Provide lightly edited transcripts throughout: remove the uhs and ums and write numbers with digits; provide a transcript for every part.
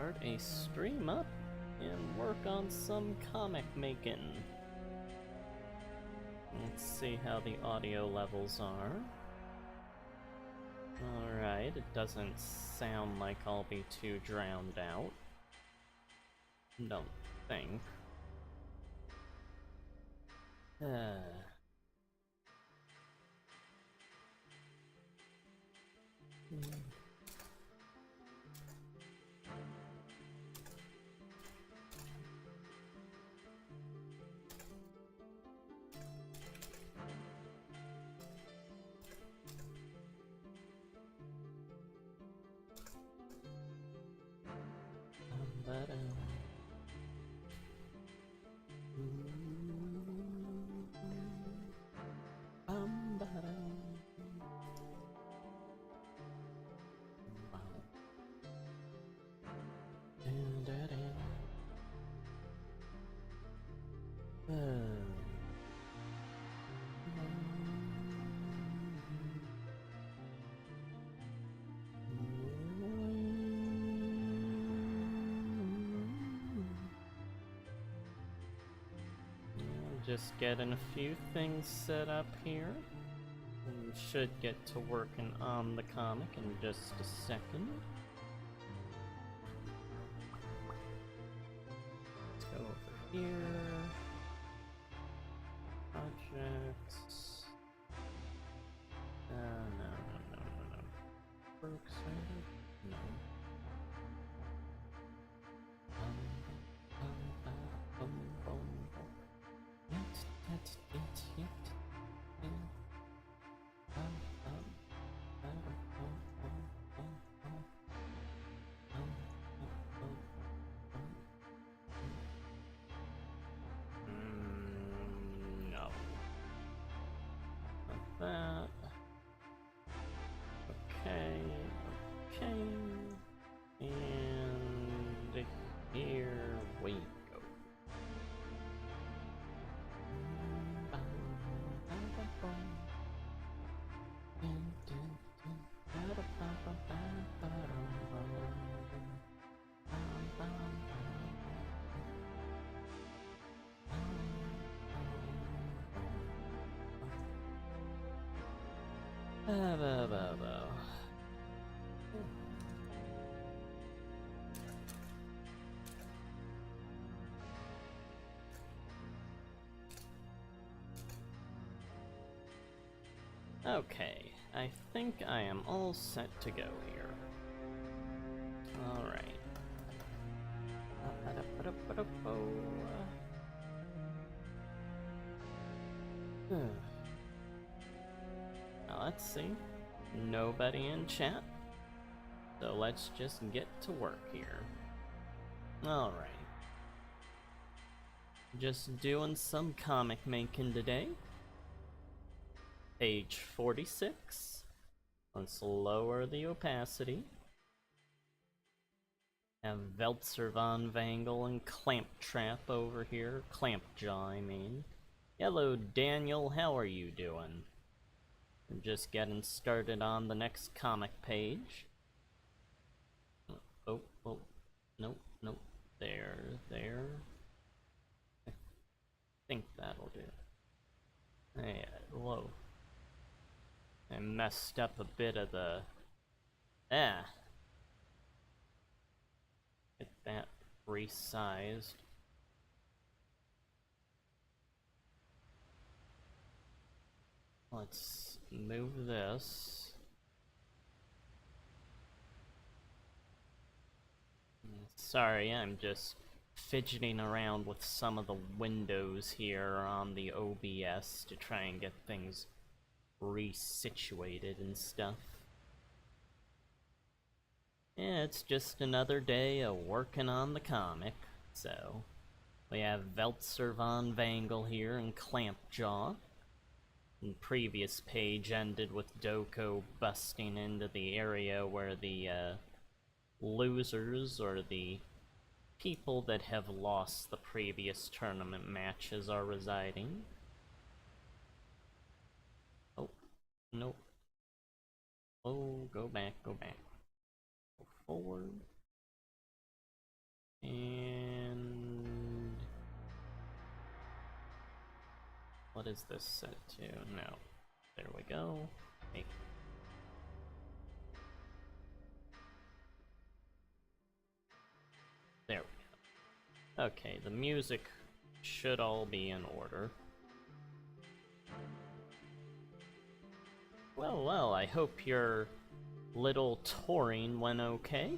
start a stream up and work on some comic making. Let's see how the audio levels are. Alright, it doesn't sound like I'll be too drowned out. Don't think. Just getting a few things set up here. We should get to working on the comic in just a second. Let's go over here. Projects. No. Works. No. No. Not that. Okay. And here we go. Okay, I think I am all set to go here. Alright. Now let's see. Nobody in chat. So let's just get to work here. Alright. Just doing some comic making today. Page 46. Let's lower the opacity. Have Veltzer von Vangel and Clamptrap over here. Clampjaw, I mean. Hello, Daniel. How are you doing? I'm just getting started on the next comic page. Oh, nope. There. I think that'll do. Hey, whoa. I messed up a bit of the... Get that resized. Let's move this. Sorry, I'm just fidgeting around with some of the windows here on the OBS to try and get things resituated and stuff. Yeah, it's just another day of working on the comic. So, we have Veltzer von Vangel here and Clampjaw. The previous page ended with Doko busting into the area where the losers, or the people that have lost the previous tournament matches, are residing. Oh, nope. Oh, go back. Go forward. what is this set to? No. There we go. Hey. There we go. Okay, the music should all be in order. Well, I hope your little touring went okay.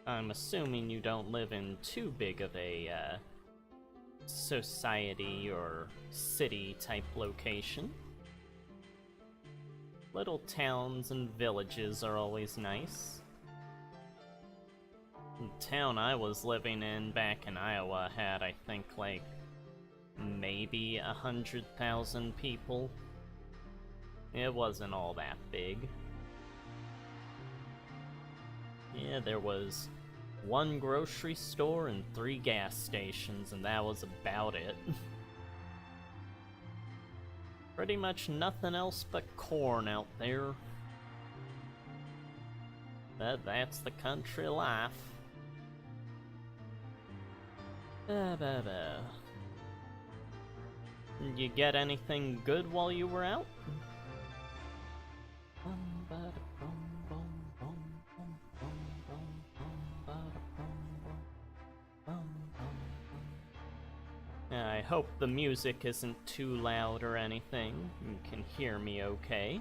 I'm assuming you don't live in too big of a society or city type location. Little towns and villages are always nice. The town I was living in back in Iowa had, I think, like, maybe 100,000 people. It wasn't all that big. Yeah, there was one grocery store and 3 gas stations, and that was about it. Pretty much nothing else but corn out there. That's the country life. Did you get anything good while you were out? I hope the music isn't too loud or anything. You can hear me okay.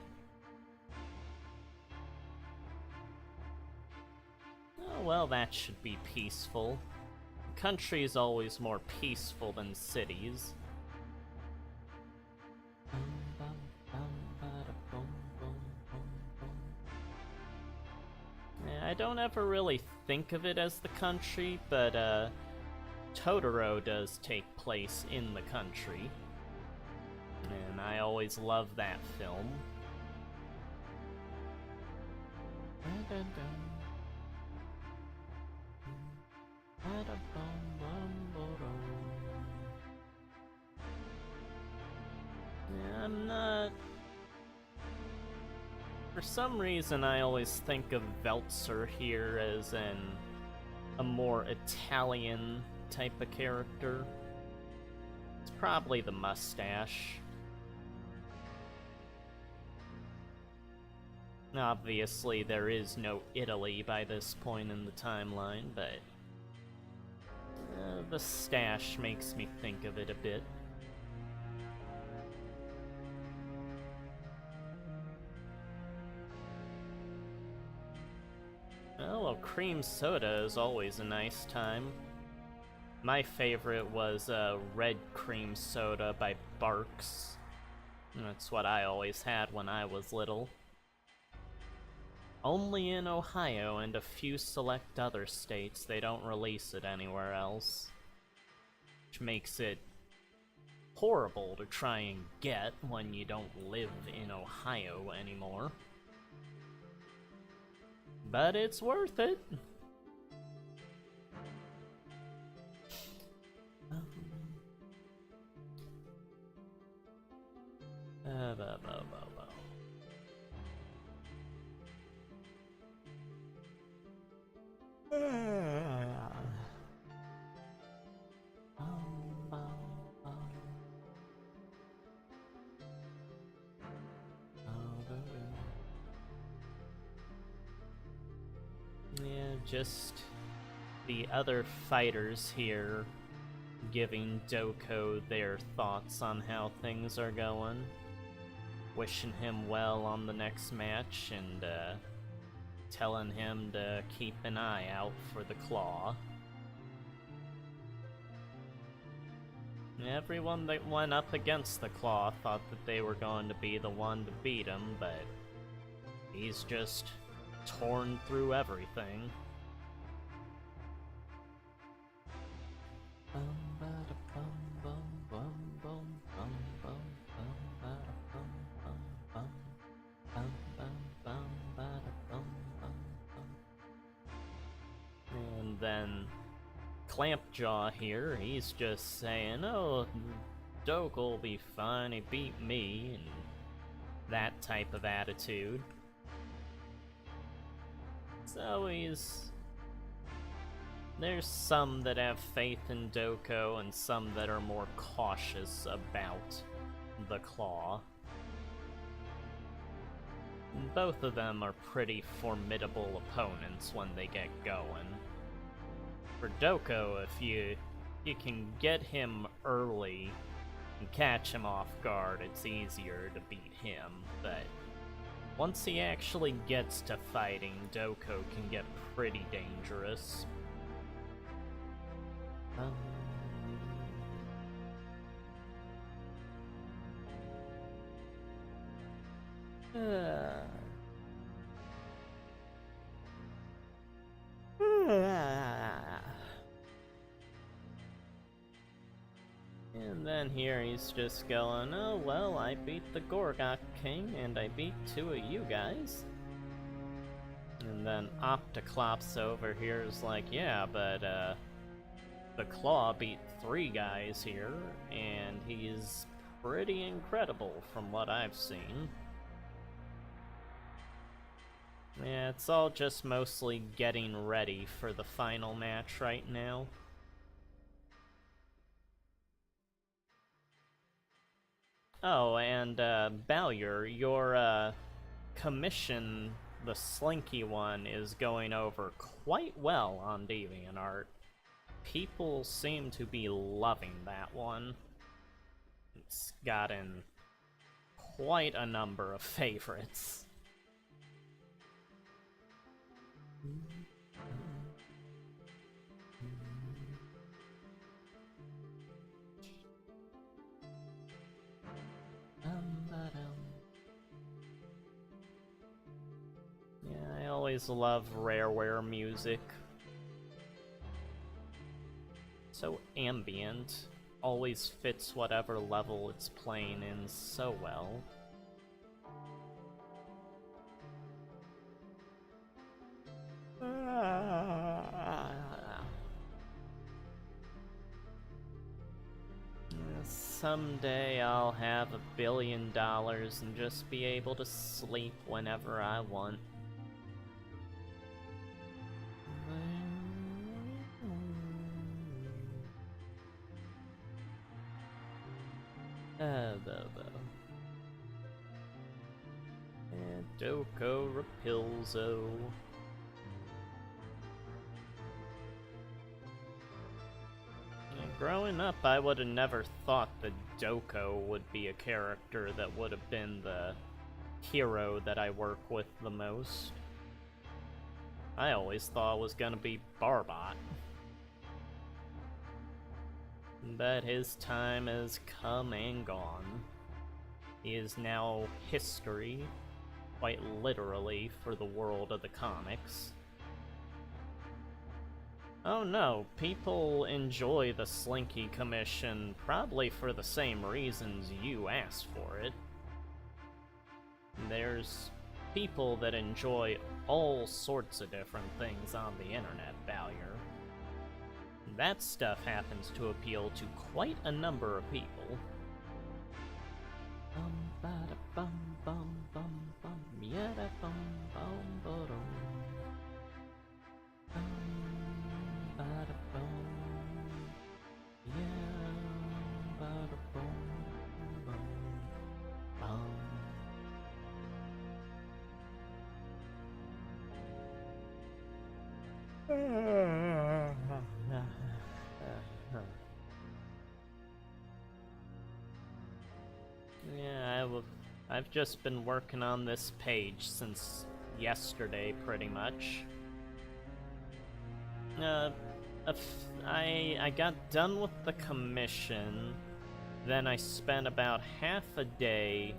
Oh, well, that should be peaceful. The country is always more peaceful than cities. I don't ever really think of it as the country, but Totoro does take place in the country, and I always love that film. Yeah, I'm not... For some reason, I always think of Veltzer here as a more Italian type of character. It's probably the mustache. Obviously, there is no Italy by this point in the timeline, but the stash makes me think of it a bit. Well, cream soda is always a nice time. My favorite was red cream soda by Barks. That's what I always had when I was little. Only in Ohio and a few select other states. They don't release it anywhere else. Which makes it horrible to try and get when you don't live in Ohio anymore. But it's worth it. Yeah, just the other fighters here giving Doko their thoughts on how things are going, wishing him well on the next match, and telling him to keep an eye out for the claw. Everyone that went up against the claw thought that they were going to be the one to beat him, but he's just torn through everything. And then Clampjaw here, he's just saying, oh, Doke will be fine, he beat me, and that type of attitude. There's some that have faith in Doko and some that are more cautious about the Claw. Both of them are pretty formidable opponents when they get going. For Doko, if you can get him early and catch him off guard, it's easier to beat him, but once he actually gets to fighting, Doko can get pretty dangerous. And then here he's just going, oh well, I beat the Gorgok King and I beat 2 of you guys. And then Octoclops over here is like, yeah, but the Claw beat 3 guys here, and he's pretty incredible from what I've seen. Yeah, it's all just mostly getting ready for the final match right now. Oh, and Bowyer, your commission, the Slinky one, is going over quite well on DeviantArt. People seem to be loving that one. It's gotten quite a number of favorites. Yeah, I always love Rareware music. So ambient, always fits whatever level it's playing in so well. Someday I'll have $1 billion and just be able to sleep whenever I want. Doko Rapilzo. Growing up, I would have never thought that Doko would be a character that would have been the hero that I work with the most. I always thought it was gonna be Barbot. But his time has come and gone. He is now history, quite literally, for the world of the comics. Oh no, people enjoy the Slinky commission probably for the same reasons you asked for it. There's people that enjoy all sorts of different things on the internet, Bowyer. That stuff happens to appeal to quite a number of people. Yeah, I've just been working on this page since yesterday, pretty much. I got done with the commission, then I spent about half a day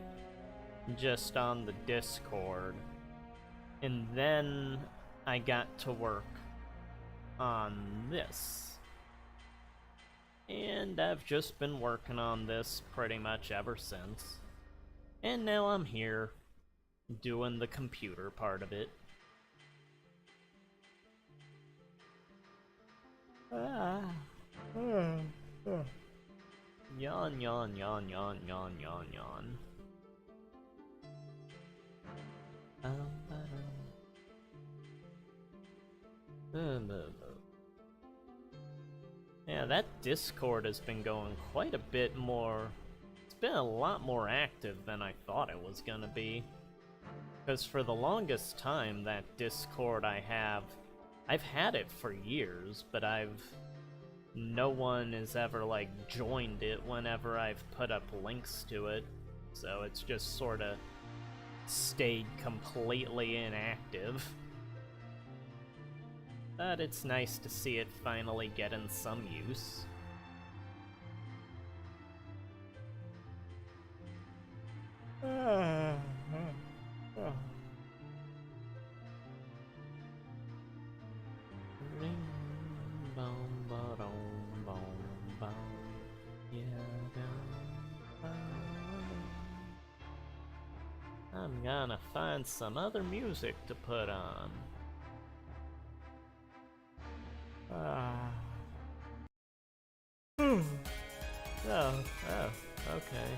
just on the Discord, and then I got to work on this. And I've just been working on this pretty much ever since. And now I'm here, doing the computer part of it. Yawn, yawn, yawn, yawn, yawn, yawn, yawn. Yeah, that Discord has been going quite a bit more. It's been a lot more active than I thought it was gonna be. Because for the longest time, that Discord I've had it for years, but no one has ever, like, joined it whenever I've put up links to it. So it's just sorta stayed completely inactive. But it's nice to see it finally getting some use. I'm gonna find some other music to put on. Okay. Okay.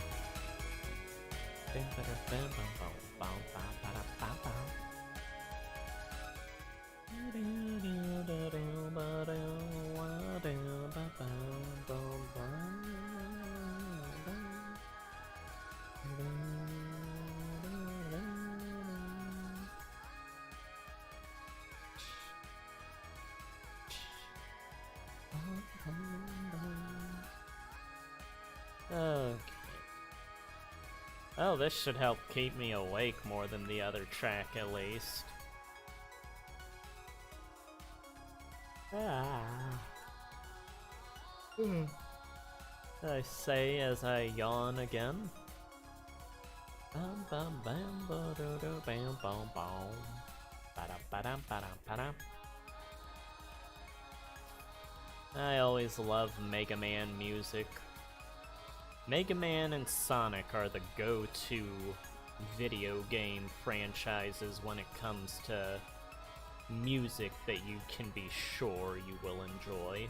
Oh, this should help keep me awake more than the other track, at least. I say as I yawn again. I always love Mega Man music. Mega Man and Sonic are the go-to video game franchises when it comes to music that you can be sure you will enjoy.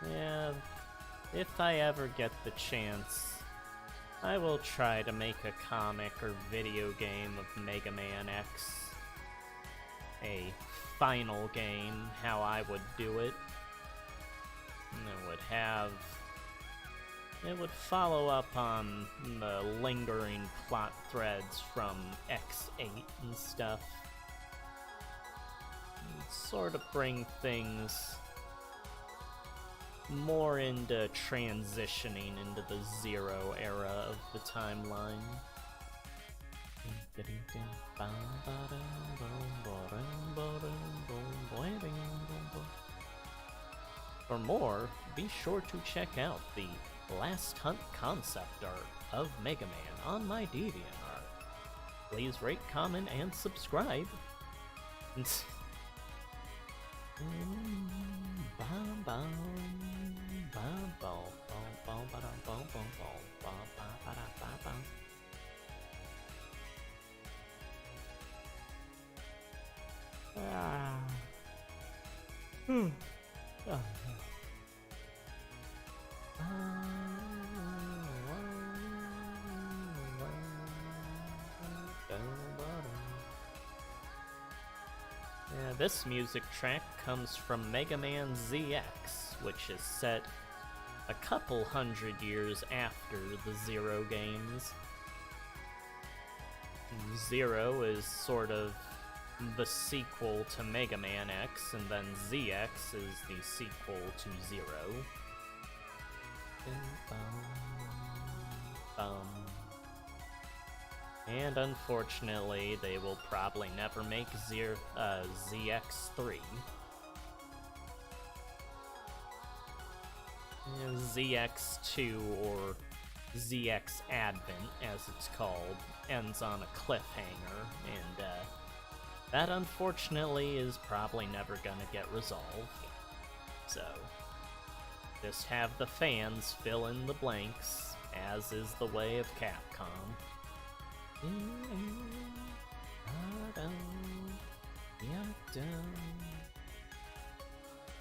Yeah, if I ever get the chance, I will try to make a comic or video game of Mega Man X. A final game, how I would do it. And it would follow up on the lingering plot threads from X8 and stuff. And sort of bring things more into transitioning into the Zero era of the timeline. For more, be sure to check out the Last Hunt concept art of Mega Man on my DeviantArt. Please rate, comment, and subscribe. Yeah, this music track comes from Mega Man ZX, which is set a couple hundred years after the Zero games. Zero is sort of the sequel to Mega Man X, and then ZX is the sequel to Zero. And unfortunately, they will probably never make ZX3. ZX2, or ZX Advent, as it's called, ends on a cliffhanger, and that unfortunately is probably never gonna get resolved. So, Just have the fans fill in the blanks, as is the way of Capcom.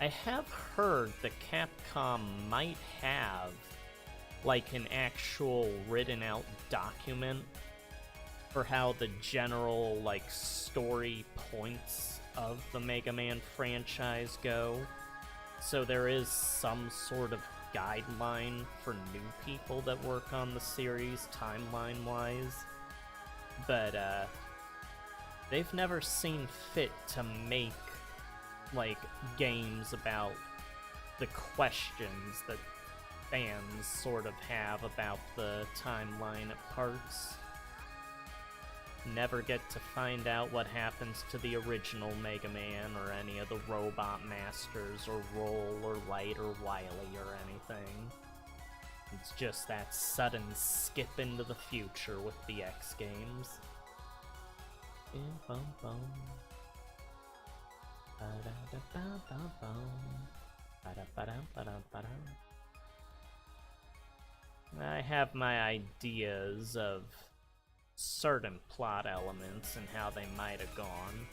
I have heard that Capcom might have, like, an actual written out document for how the general, like, story points of the Mega Man franchise go. So there is some sort of guideline for new people that work on the series, timeline-wise. But, they've never seen fit to make, like, games about the questions that fans sort of have about the timeline at parts. Never get to find out what happens to the original Mega Man or any of the Robot Masters or Roll or Light or Wily or anything. It's just that sudden skip into the future with the X games. I have my ideas of certain plot elements and how they might have gone,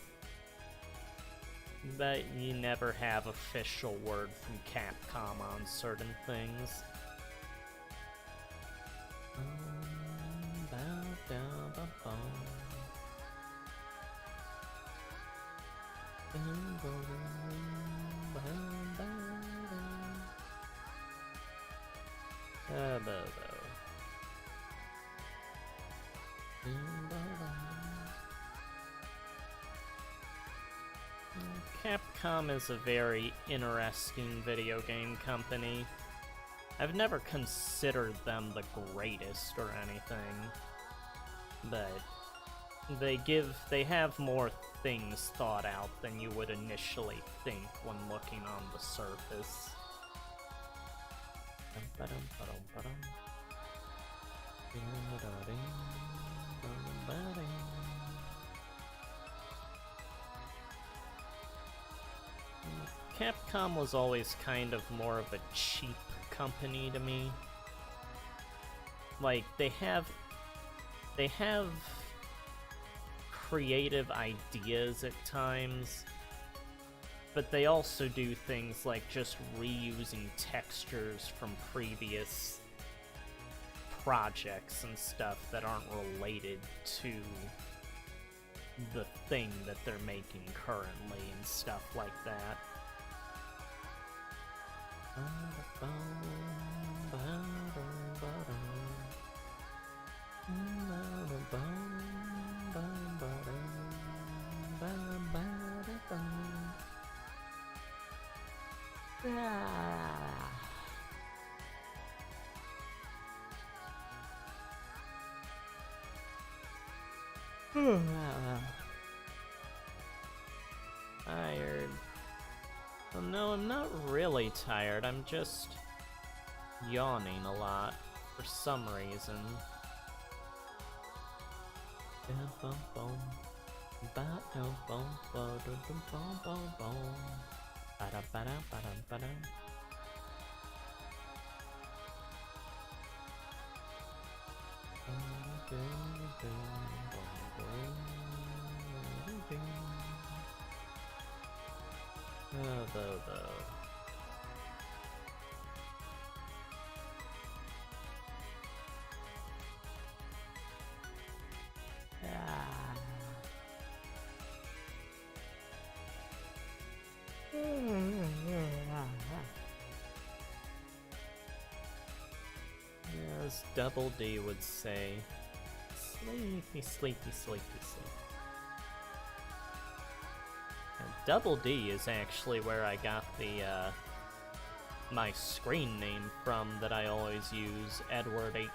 but you never have official word from Capcom on certain things. Capcom is a very interesting video game company. I've never considered them the greatest or anything, but they have more things thought out than you would initially think when looking on the surface. Capcom was always kind of more of a cheap company to me. Like, they have creative ideas at times, but they also do things like just reusing textures from previous projects and stuff that aren't related to the thing that they're making currently and stuff like that. Tired. Well, no, I'm not really tired. I'm just yawning a lot for some reason. As Double D would say, sleepy, sleepy, sleepy, sleepy. And Double D is actually where I got the, my screen name from that I always use, edward18.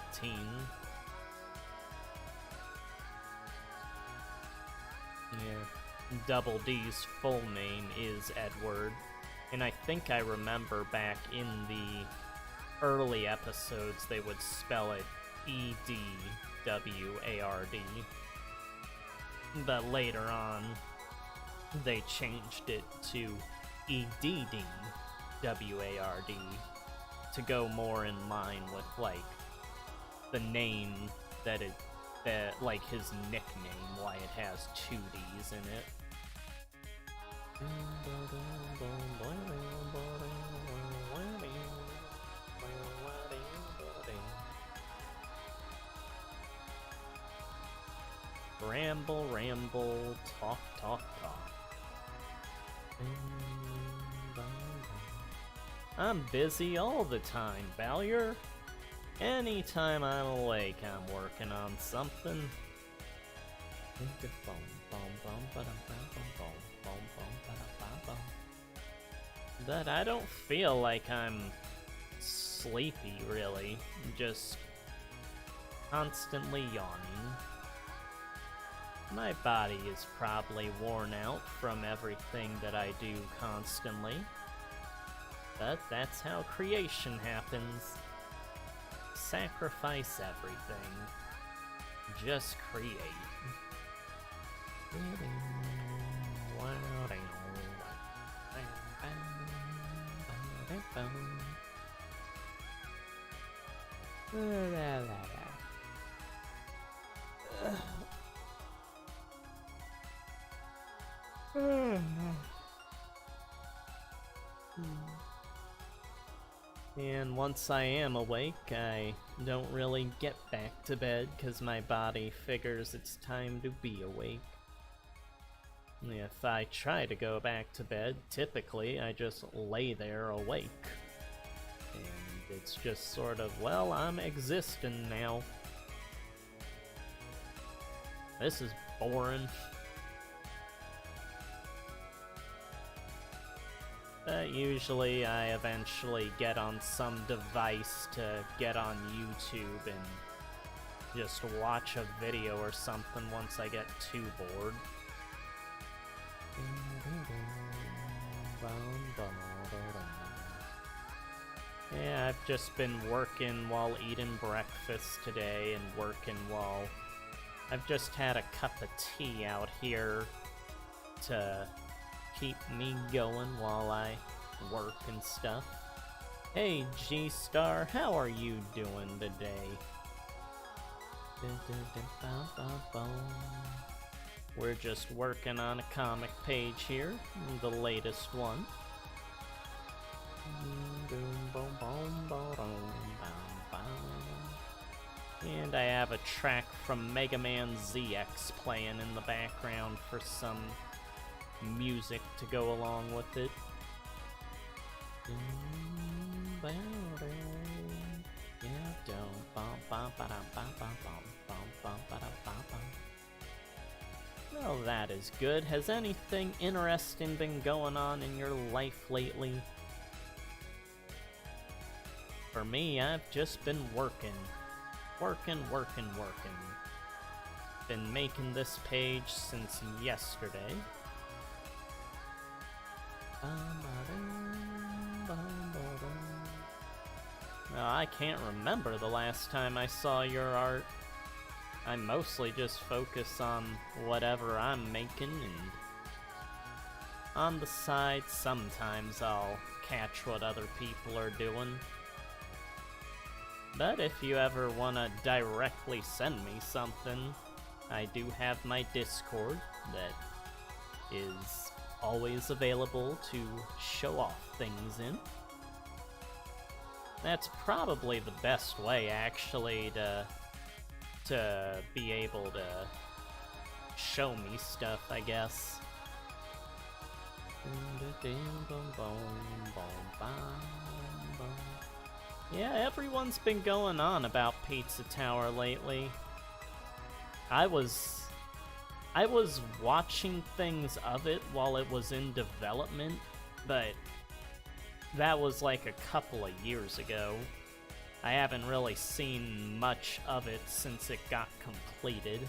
Yeah, Double D's full name is Edward, and I think I remember back in the early episodes they would spell it E-D-W-A-R-D, but later on they changed it to E-D-D-W-A-R-D, to go more in line with, like, the name that like, his nickname, why it has two D's in it. Ramble, ramble, talk, talk, talk. I'm busy all the time, Bowyer. Anytime I'm awake, I'm working on something. But I don't feel like I'm sleepy, really. I'm just constantly yawning. My body is probably worn out from everything that I do constantly. But that's how creation happens. Sacrifice everything. Just create. And once I am awake, I don't really get back to bed because my body figures it's time to be awake. If I try to go back to bed, typically I just lay there awake. And it's just sort of, well, I'm existing now. This is boring. But usually I eventually get on some device to get on YouTube and just watch a video or something once I get too bored. Yeah, I've just been working while eating breakfast today and working while... I've just had a cup of tea out here to keep me going while I work and stuff. Hey G-Star, how are you doing today? We're just working on a comic page here, the latest one. And I have a track from Mega Man ZX playing in the background for some music to go along with it. Well, that is good. Has anything interesting been going on in your life lately? For me, I've just been working. Working. Been making this page since yesterday. Well, I can't remember the last time I saw your art. I mostly just focus on whatever I'm making, and on the side sometimes I'll catch what other people are doing. But if you ever want to directly send me something, I do have my Discord that is always available to show off things in. That's probably the best way, actually, to be able to show me stuff, I guess. Yeah, everyone's been going on about Pizza Tower lately. I was watching things of it while it was in development, but that was like a couple of years ago. I haven't really seen much of it since it got completed.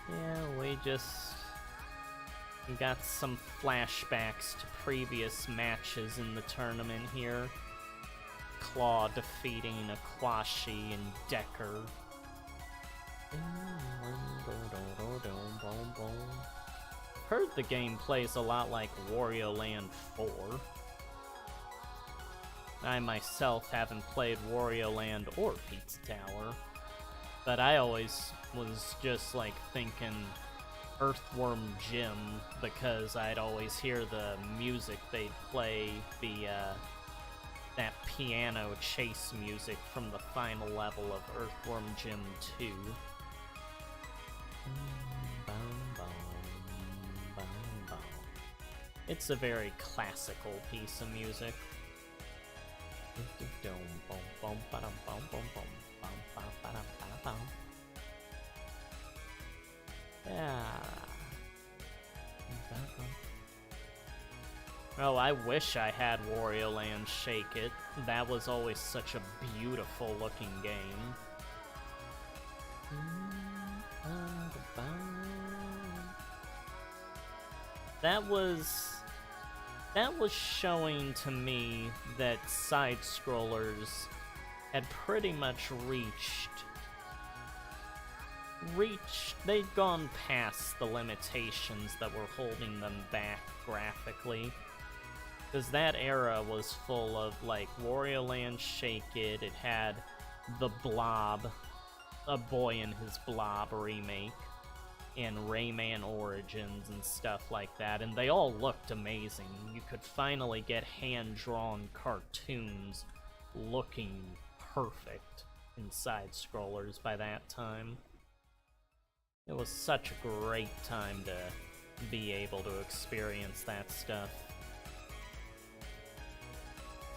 Yeah, we got some flashbacks to previous matches in the tournament here. Claw defeating Aquashi and Decker. Heard the game plays a lot like Wario Land 4. I myself haven't played Wario Land or Pizza Tower, but I always was just like thinking Earthworm Jim because I'd always hear the music they'd play, that piano chase music from the final level of Earthworm Jim 2. It's a very classical piece of music. Yeah. Oh, I wish I had Wario Land Shake It. That was always such a beautiful looking game. That was showing to me that side-scrollers had pretty much they'd gone past the limitations that were holding them back graphically. Because that era was full of, like, Wario Land Shake It, it had The Blob, A Boy and His Blob remake, and Rayman Origins and stuff like that, and they all looked amazing. You could finally get hand-drawn cartoons looking perfect in side-scrollers by that time. It was such a great time to be able to experience that stuff.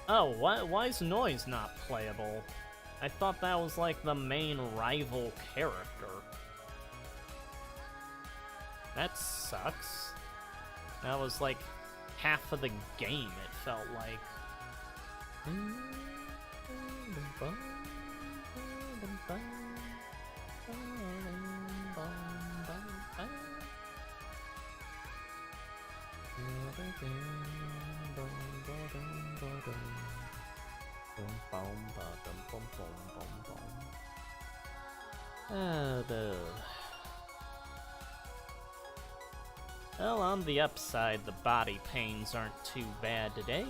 Oh, why is Noise not playable? I thought that was like the main rival character. That sucks. That was like half of the game, it felt like. Well, on the upside, the body pains aren't too bad today.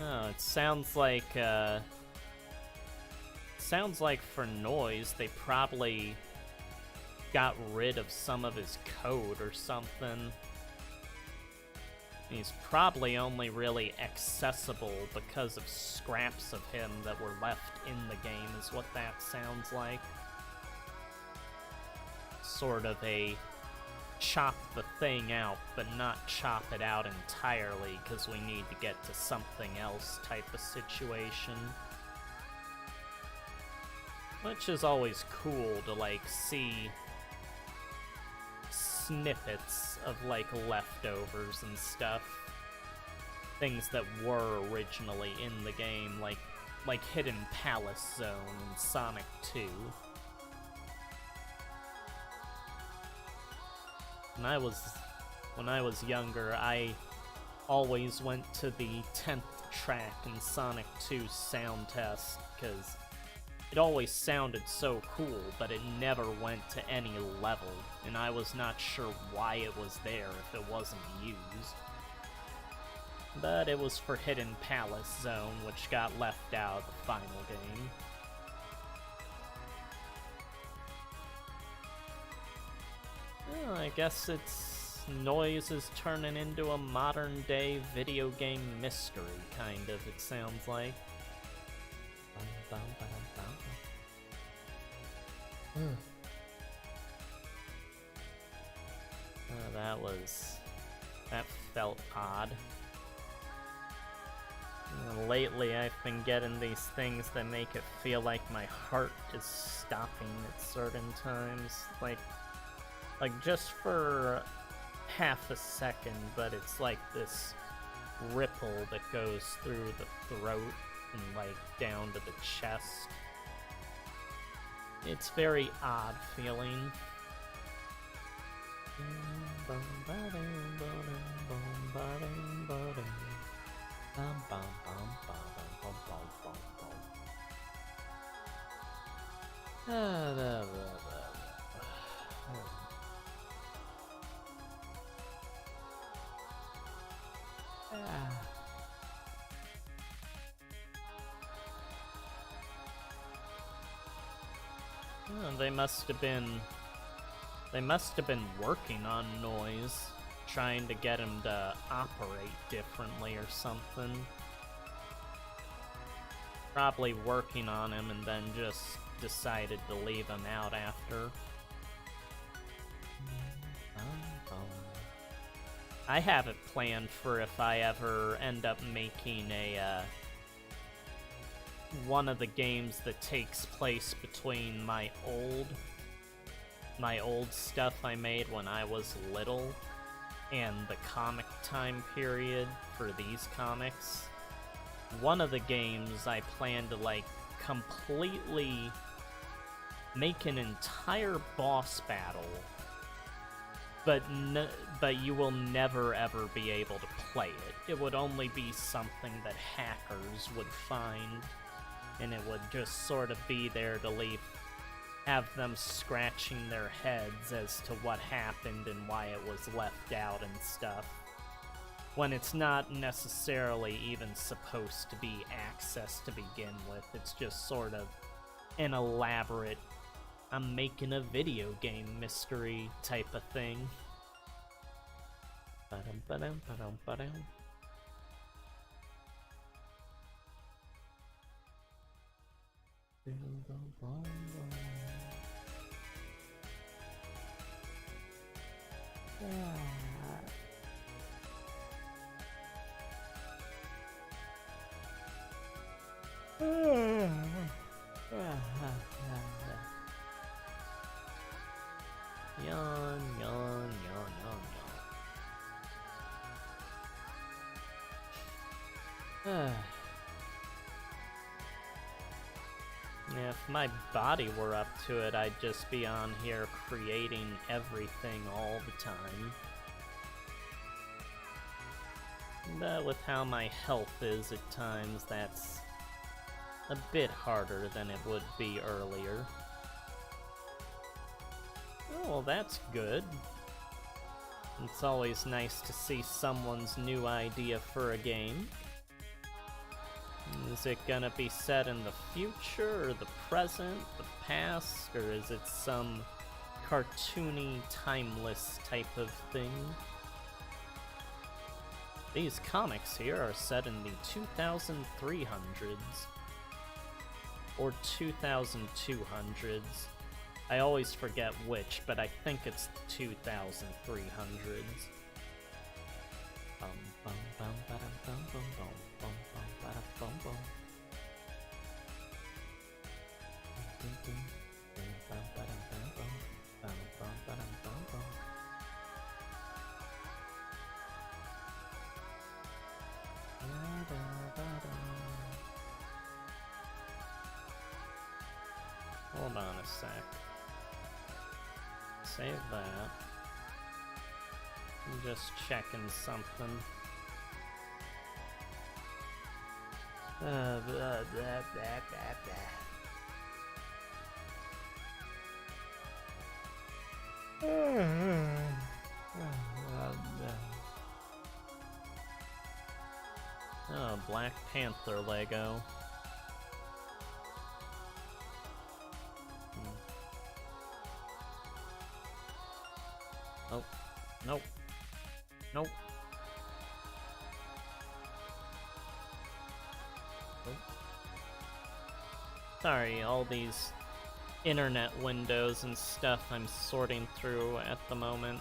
Oh, it sounds like for Noise, they probably got rid of some of his code or something. He's probably only really accessible because of scraps of him that were left in the game, is what that sounds like. Sort of a chop the thing out, but not chop it out entirely because we need to get to something else type of situation. Which is always cool to, like, see snippets of, like, leftovers and stuff. Things that were originally in the game, like Hidden Palace Zone in Sonic 2. When I was younger, I always went to the 10th track in Sonic 2's sound test, because it always sounded so cool, but it never went to any level, and I was not sure why it was there if it wasn't used. But it was for Hidden Palace Zone, which got left out of the final game. Well, I guess Noise is turning into a modern-day video game mystery, kind of, it sounds like. That was That felt odd. Lately, I've been getting these things that make it feel like my heart is stopping at certain times. Like just for half a second, but it's like this ripple that goes through the throat and like down to the chest. It's very odd feeling. They must have been working on Noise, trying to get him to operate differently or something. Probably working on him and then just decided to leave him out after. I have it planned for if I ever end up making a one of the games that takes place between my old stuff I made when I was little and the comic time period for these comics. One of the games I plan to like completely make an entire boss battle, but you will never ever be able to play it. It would only be something that hackers would find, and it would just sort of be there to have them scratching their heads as to what happened and why it was left out and stuff, when it's not necessarily even supposed to be accessed to begin with. It's just sort of an elaborate, I'm making a video game mystery type of thing. Yawn, yawn, yawn, yawn, yawn. Yeah, if my body were up to it, I'd just be on here creating everything all the time. But with how my health is at times, that's a bit harder than it would be earlier. Oh, well, that's good. It's always nice to see someone's new idea for a game. Is it gonna be set in the future, or the present, the past, or is it some cartoony, timeless type of thing? These comics here are set in the 2300s. Or 2200s. I always forget which, but I think it's the 2300s. Bum bum bum ba-dum bum bum bum bum bum ba-dum bum bum. Dum dum dum bum ba-dum bum bum bum bum ba-dum bum bum. Hold on a sec. Save that. I'm just checking something. Blah, blah, blah, blah, Oh, Black Panther Lego. Nope. Nope. Nope. Nope. Sorry, all these internet windows and stuff I'm sorting through at the moment.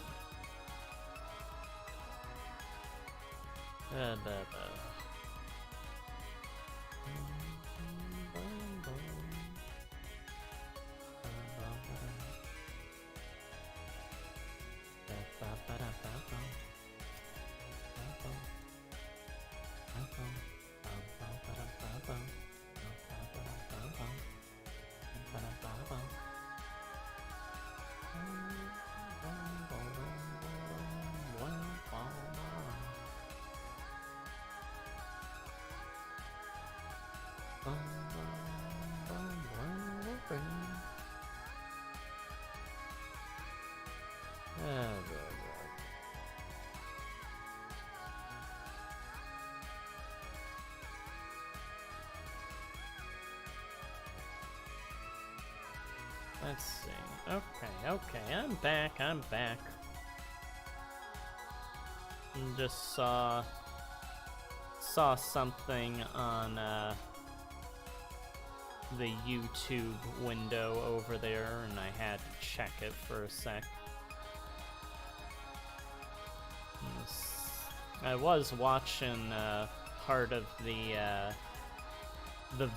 Let's see. Okay, I'm back. Just saw something on the YouTube window over there, and I had to check it for a sec. I was watching part of the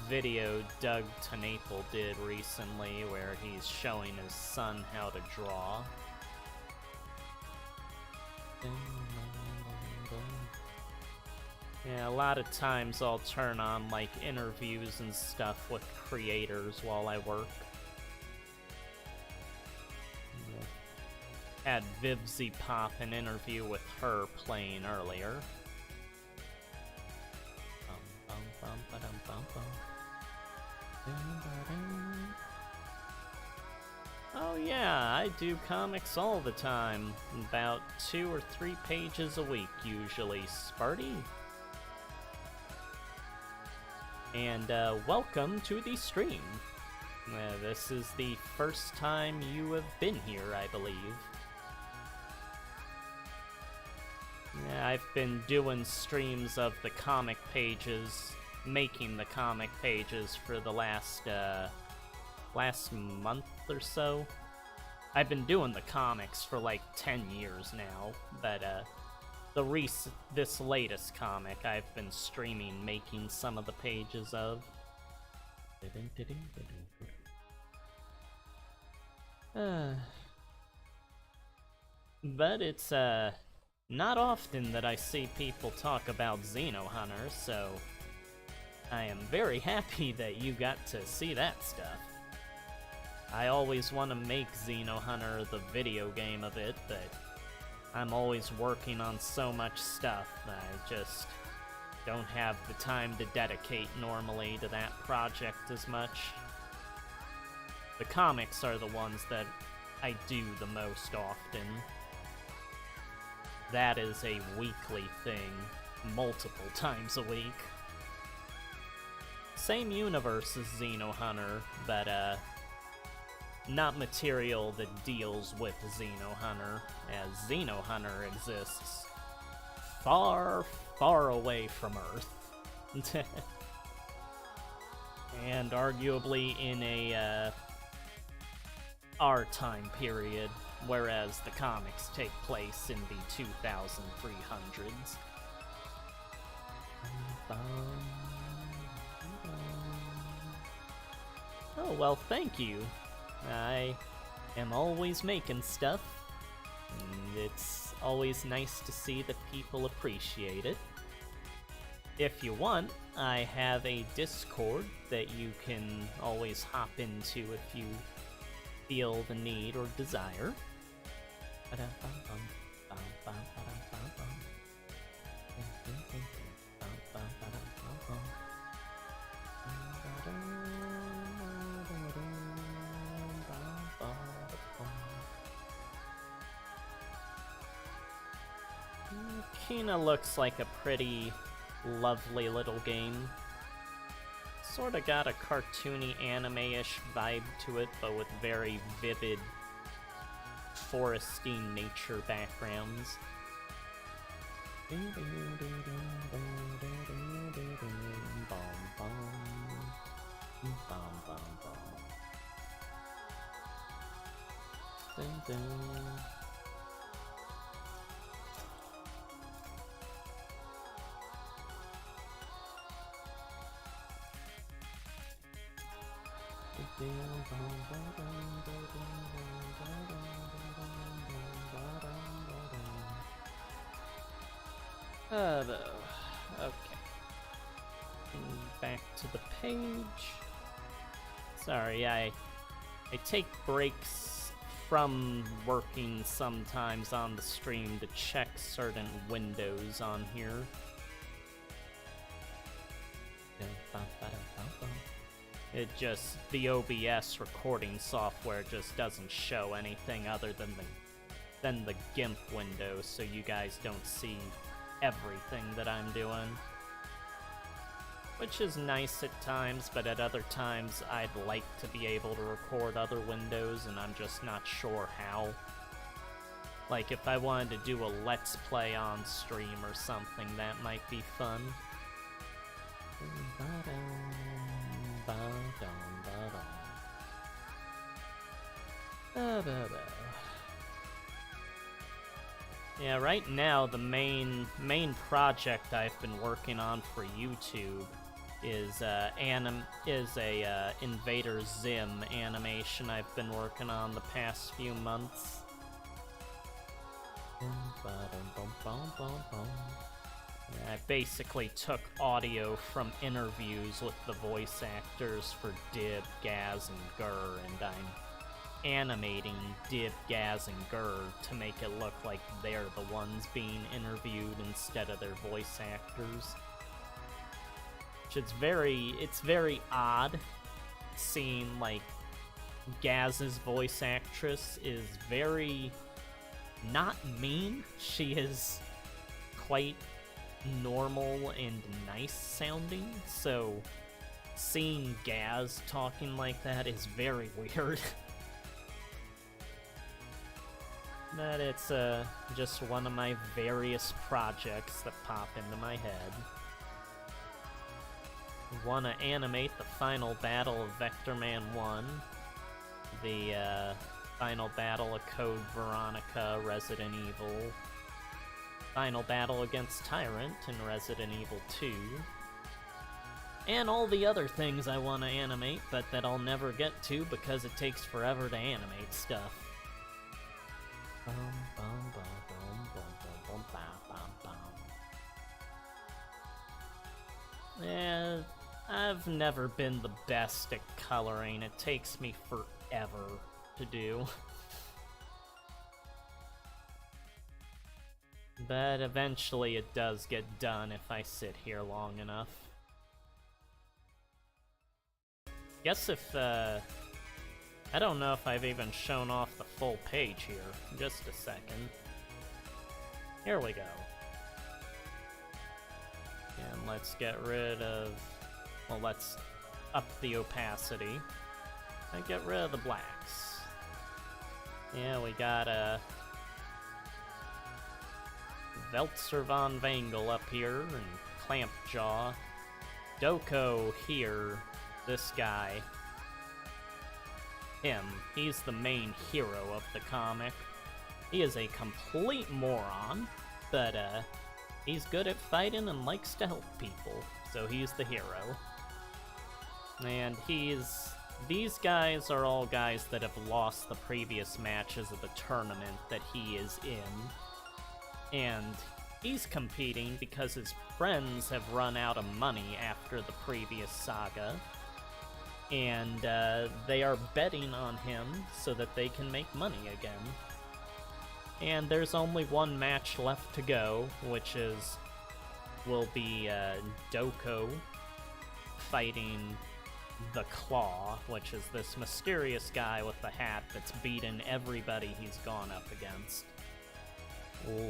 video Doug Tenaple did recently, where he's showing his son how to draw. Yeah, a lot of times I'll turn on, like, interviews and stuff with creators while I work. Had Vivzy pop an interview with her playing earlier. Oh yeah, I do comics all the time. About 2 or 3 pages a week, usually. Sparty? And welcome to the stream. This is the first time you have been here, I believe. Yeah, I've been doing streams of the comic pages, making the comic pages for the last month or so. I've been doing the comics for like 10 years now, but this latest comic I've been streaming making some of the pages of. But it's not often that I see people talk about Xenohunter, so I am very happy that you got to see that stuff. I always want to make Xenohunter the video game of it, but I'm always working on so much stuff that I just don't have the time to dedicate normally to that project as much. The comics are the ones that I do the most often. That is a weekly thing, multiple times a week. Same universe as Xenohunter, but not material that deals with Xenohunter, as Xenohunter exists far, far away from Earth. And arguably in a our time period, whereas the comics take place in the 2300s. Oh, well, thank you. I am always making stuff, and it's always nice to see that people appreciate it. If you want, I have a Discord that you can always hop into if you feel the need or desire. Kina looks like a pretty lovely little game. Sorta got a cartoony anime-ish vibe to it, but with very vivid foresty nature backgrounds. Okay. Back to the page. Sorry, I take breaks from working sometimes on the stream to check certain windows on here. It just, the OBS recording software just doesn't show anything other than the GIMP window, so you guys don't see everything that I'm doing. Which is nice at times, but at other times I'd like to be able to record other windows, and I'm just not sure how. Like, if I wanted to do a Let's Play on stream or something, that might be fun. Yeah, right now the main project I've been working on for YouTube is a Invader Zim animation I've been working on the past few months. I basically took audio from interviews with the voice actors for Dib, Gaz, and Gur, and I'm animating Dib, Gaz, and Gur to make it look like they're the ones being interviewed instead of their voice actors. Which it's very odd seeing, like, Gaz's voice actress is very not mean. She is quite normal and nice sounding, so seeing Gaz talking like that is very weird. But it's just one of my various projects that pop into my head. Want to animate the final battle of Vector Man 1, the final battle of Code Veronica, Resident Evil, final battle against Tyrant in Resident Evil 2, and all the other things I want to animate, but that I'll never get to because it takes forever to animate stuff. Yeah, I've never been the best at coloring. It takes me forever to do. But eventually it does get done if I sit here long enough. Guess if, I don't know if I've even shown off the full page here. Just a second. Here we go. And let's get rid of... well, let's up the opacity. And get rid of the blacks. Yeah, we got Veltzer von Vangel up here, and Clampjaw. Doko here, this guy. Him, he's the main hero of the comic. He is a complete moron, but he's good at fighting and likes to help people, so he's the hero. And these guys are all guys that have lost the previous matches of the tournament that he is in. And he's competing because his friends have run out of money after the previous saga. And they are betting on him so that they can make money again. And there's only one match left to go, which will be Doko fighting the Claw, which is this mysterious guy with the hat that's beaten everybody he's gone up against.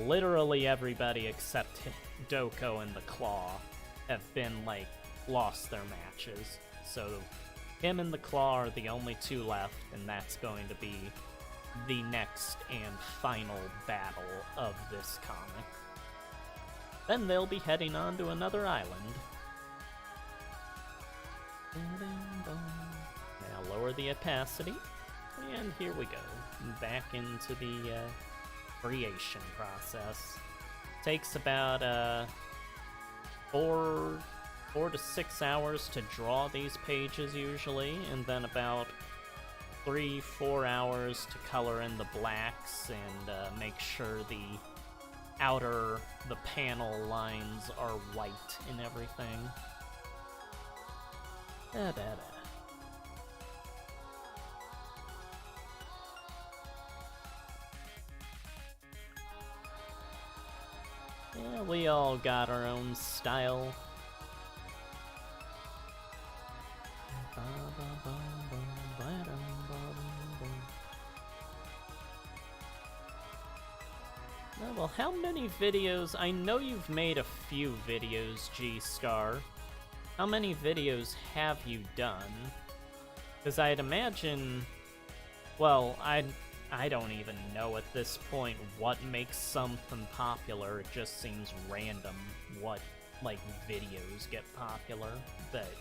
Literally everybody except Doko and the Claw have been, like, lost their matches. So him and the Claw are the only two left, and that's going to be the next and final battle of this comic. Then they'll be heading on to another island. Now lower the opacity, and here we go. Back into the creation process. Takes about 4 4 to 6 hours to draw these pages usually, and then about 3-4 hours to color in the blacks and make sure the panel lines are white and everything. Yeah, we all got our own style. Oh, well, how many videos? I know you've made a few videos, G-Star. How many videos have you done? Because I'd imagine... Well, I don't even know at this point what makes something popular. It just seems random what, like, videos get popular. But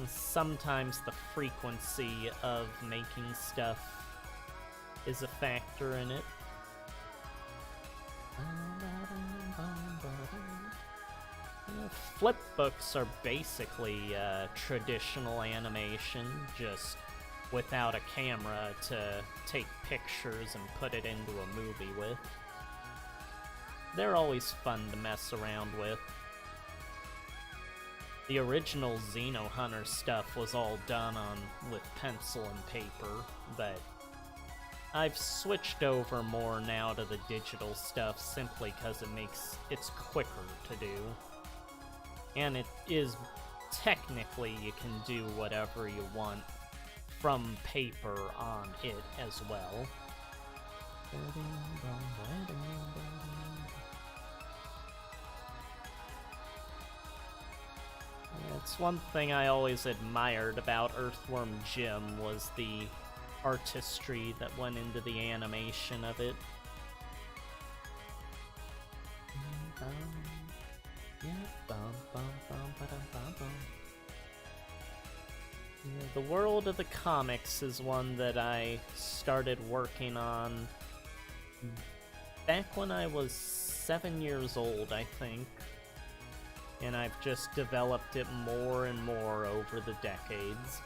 sometimes the frequency of making stuff is a factor in it. Flip books are basically traditional animation, just without a camera to take pictures and put it into a movie with. They're always fun to mess around with. The original Xeno Hunter stuff was all done with pencil and paper, but I've switched over more now to the digital stuff simply because it's quicker to do. And it is, technically, you can do whatever you want from paper on it as well. It's one thing I always admired about Earthworm Jim was the artistry that went into the animation of it. The world of the comics is one that I started working on back when I was 7 years old, I think. And I've just developed it more and more over the decades.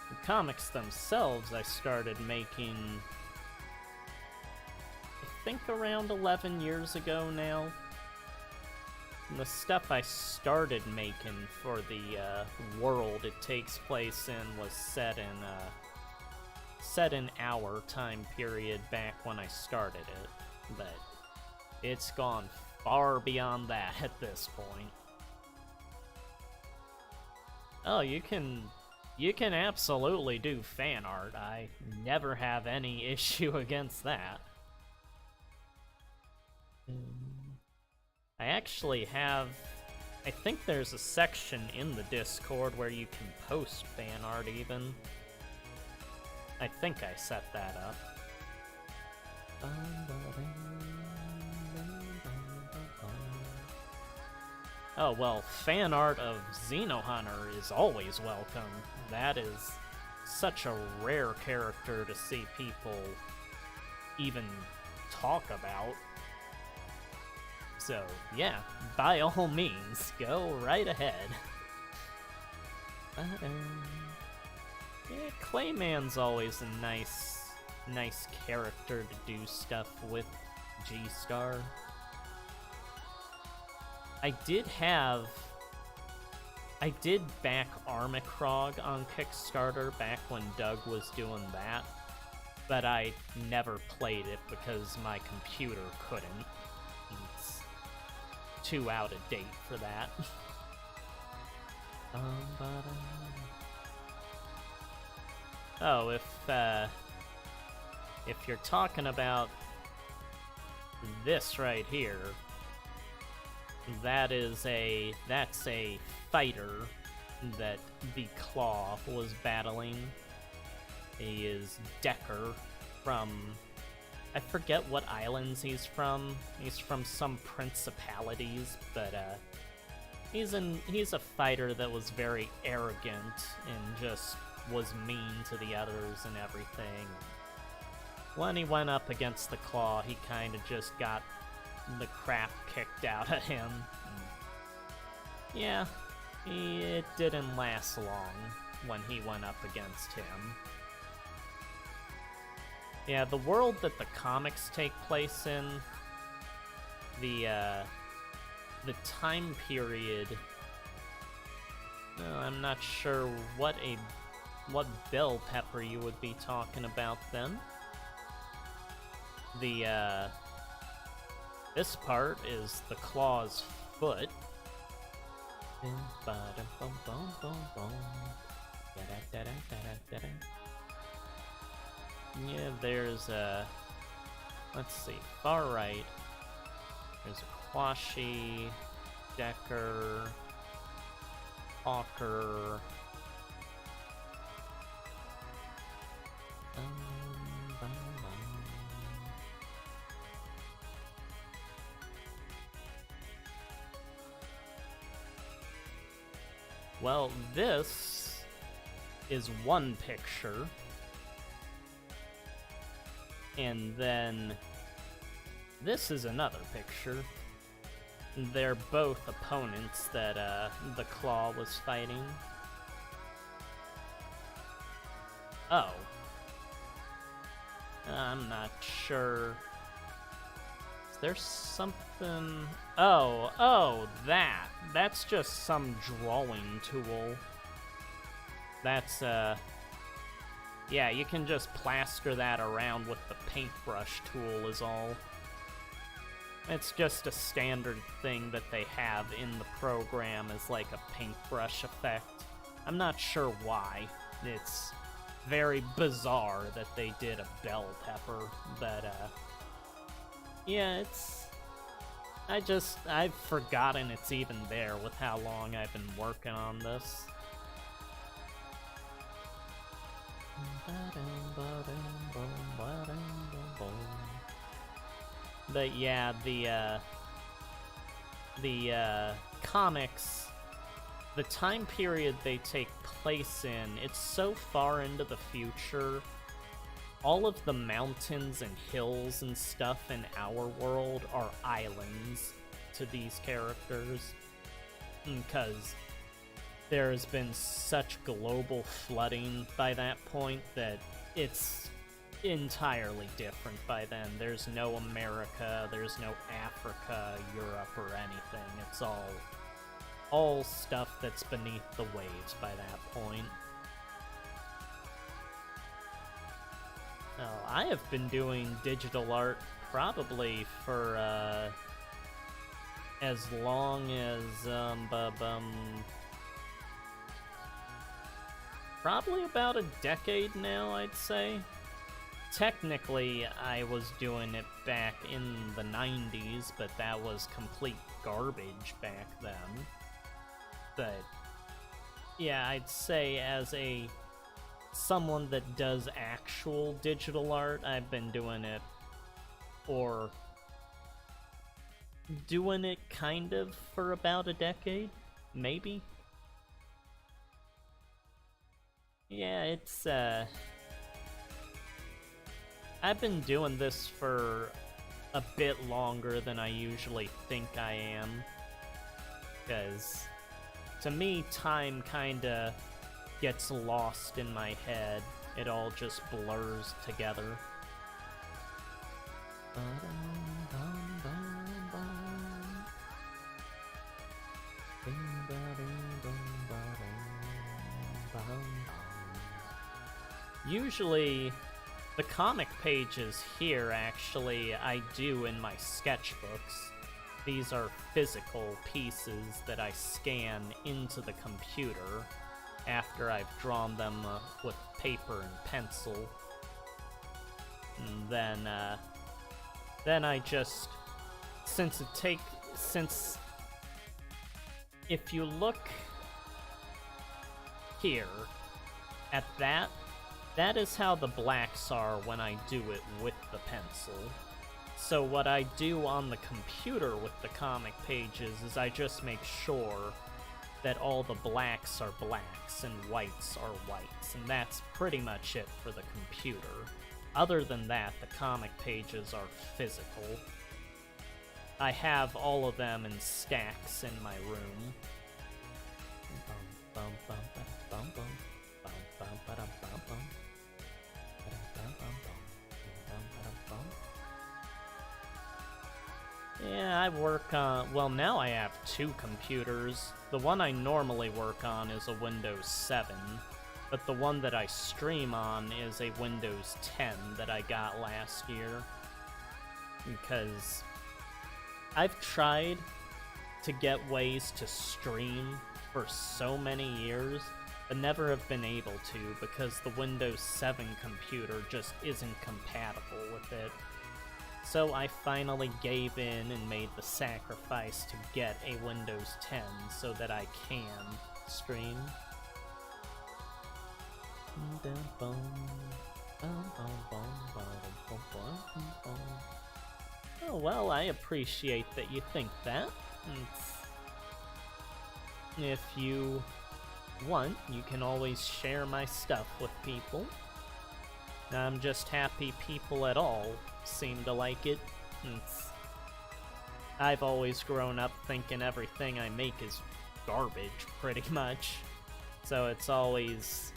The comics themselves I started making, I think around 11 years ago now. And the stuff I started making for the world it takes place in was set in our time period back when I started it, but it's gone far beyond that at this point. Oh, you can absolutely do fan art. I never have any issue against that. I actually have... I think there's a section in the Discord where you can post fan art even. I think I set that up. Oh, well, fan art of Xeno Hunter is always welcome. That is such a rare character to see people even talk about. So, yeah, by all means, go right ahead. Yeah, Clayman's always a nice character to do stuff with, G-Star. I did back Armicrog on Kickstarter back when Doug was doing that, but I never played it because my computer couldn't. It's too out of date for that. Oh, if you're talking about this right here, that's a fighter that the Claw was battling. He is Decker from... I forget what islands he's from. He's from some principalities, but he's a fighter that was very arrogant and just was mean to the others and everything. When he went up against the Claw, he kind of just got the crap kicked out of him. Yeah, it didn't last long when he went up against him. Yeah, the world that the comics take place in, the time period, I'm not sure what bell pepper you would be talking about then. This part is the Claw's foot. Yeah, there's let's see, far right, there's a Quashi, Decker, Hawker, well, this is one picture, and then this is another picture. They're both opponents that the Claw was fighting. Oh. I'm not sure. Is there something... Oh, that's just some drawing tool. That's, yeah, you can just plaster that around with the paintbrush tool is all. It's just a standard thing that they have in the program as like a paintbrush effect. I'm not sure why. It's very bizarre that they did a bell pepper, but, yeah, I've forgotten it's even there with how long I've been working on this. But yeah, the comics, the time period they take place in, it's so far into the future. All of the mountains and hills and stuff in our world are islands to these characters, because there's been such global flooding by that point that it's entirely different by then. There's no America, there's no Africa, Europe, or anything. It's all stuff that's beneath the waves by that point. Oh, I have been doing digital art probably for as long as probably about a decade now, I'd say. Technically, I was doing it back in the 90s, but that was complete garbage back then. But yeah, I'd say as someone that does actual digital art, I've been doing it kind of for about a decade, maybe? Yeah, it's, I've been doing this for a bit longer than I usually think I am, because to me, time kinda gets lost in my head. It all just blurs together. Usually, the comic pages here, actually, I do in my sketchbooks. These are physical pieces that I scan into the computer after I've drawn them with paper and pencil. And then I just, if you look here at that is how the blacks are when I do it with the pencil. So what I do on the computer with the comic pages is I just make sure that all the blacks are blacks and whites are whites, and that's pretty much it for the computer. Other than that, the comic pages are physical. I have all of them in stacks in my room. Yeah, I work on... Well, now I have 2 computers. The one I normally work on is a Windows 7, but the one that I stream on is a Windows 10 that I got last year. Because I've tried to get ways to stream for so many years, but never have been able to because the Windows 7 computer just isn't compatible with it. So I finally gave in and made the sacrifice to get a Windows 10 so that I can stream. Oh, well, I appreciate that you think that. If you want, you can always share my stuff with people. I'm just happy people at all seem to like it. I've always grown up thinking everything I make is garbage, pretty much. So it's always...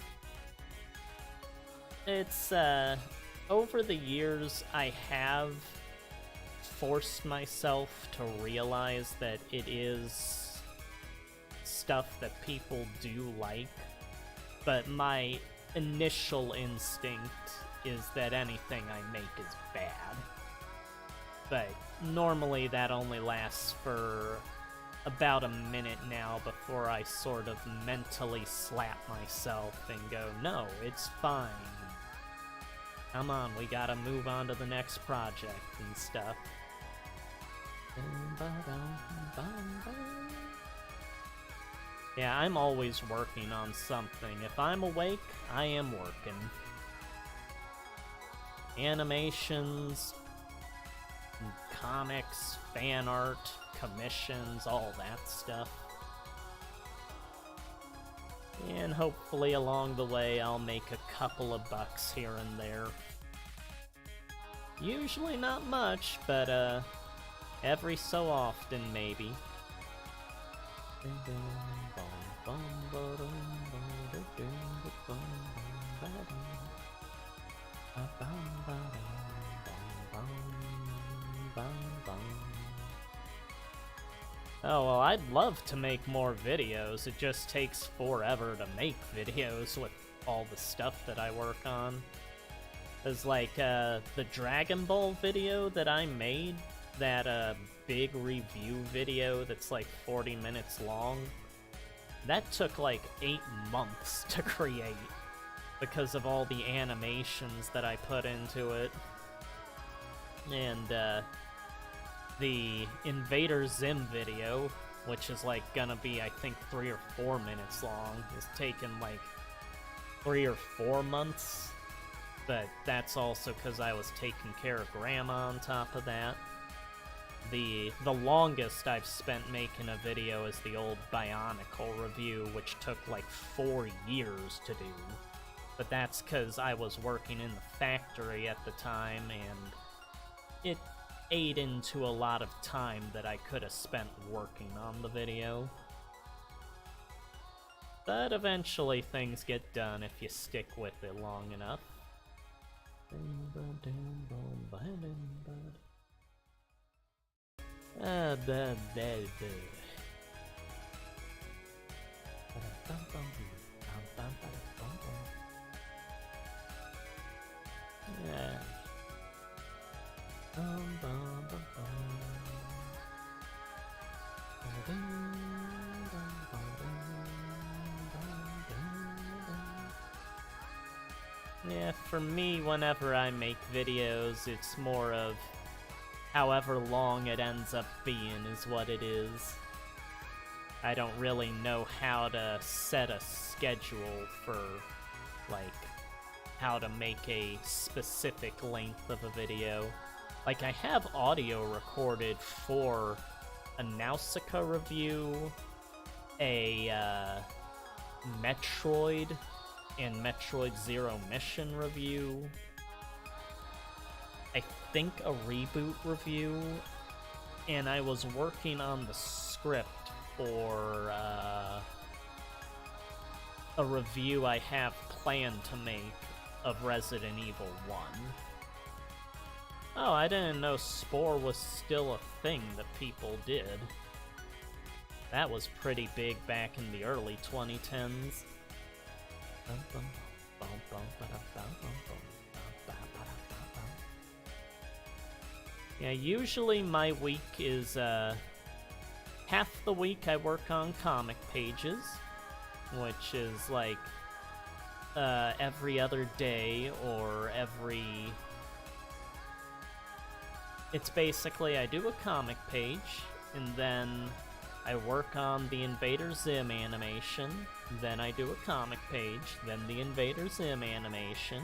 over the years, I have forced myself to realize that it is stuff that people do like, but my initial instinct is that anything I make is bad. But normally that only lasts for about a minute now before I sort of mentally slap myself and go, no, it's fine. Come on, we gotta move on to the next project and stuff. Yeah, I'm always working on something. If I'm awake, I am working. Animations, comics, fan art, commissions, all that stuff. And hopefully along the way I'll make a couple of bucks here and there. Usually not much, but every so often maybe. Oh, well, I'd love to make more videos. It just takes forever to make videos with all the stuff that I work on. There's like, the Dragon Ball video that I made, that big review video that's like 40 minutes long. That took like 8 months to create because of all the animations that I put into it. And, the Invader Zim video, which is like gonna be, I think, 3 or 4 minutes long, is taken like 3 or 4 months. But that's also because I was taking care of Grandma on top of that. The longest I've spent making a video is the old Bionicle review, which took like 4 years to do. But that's because I was working in the factory at the time, and it ate into a lot of time that I could have spent working on the video. But eventually things get done if you stick with it long enough. Yeah. Yeah, for me, whenever I make videos, it's more of however long it ends up being is what it is. I don't really know how to set a schedule for, like, how to make a specific length of a video. Like, I have audio recorded for a Nausicaa review a Metroid and Metroid Zero Mission review, I think a reboot review, and I was working on the script for a review I have planned to make of Resident Evil 1. Oh, I didn't know Spore was still a thing that people did. That was pretty big back in the early 2010s. Yeah, usually my week is, half the week I work on comic pages, which is like, every other day or every... It's basically I do a comic page, and then I work on the Invader Zim animation, then I do a comic page, then the Invader Zim animation,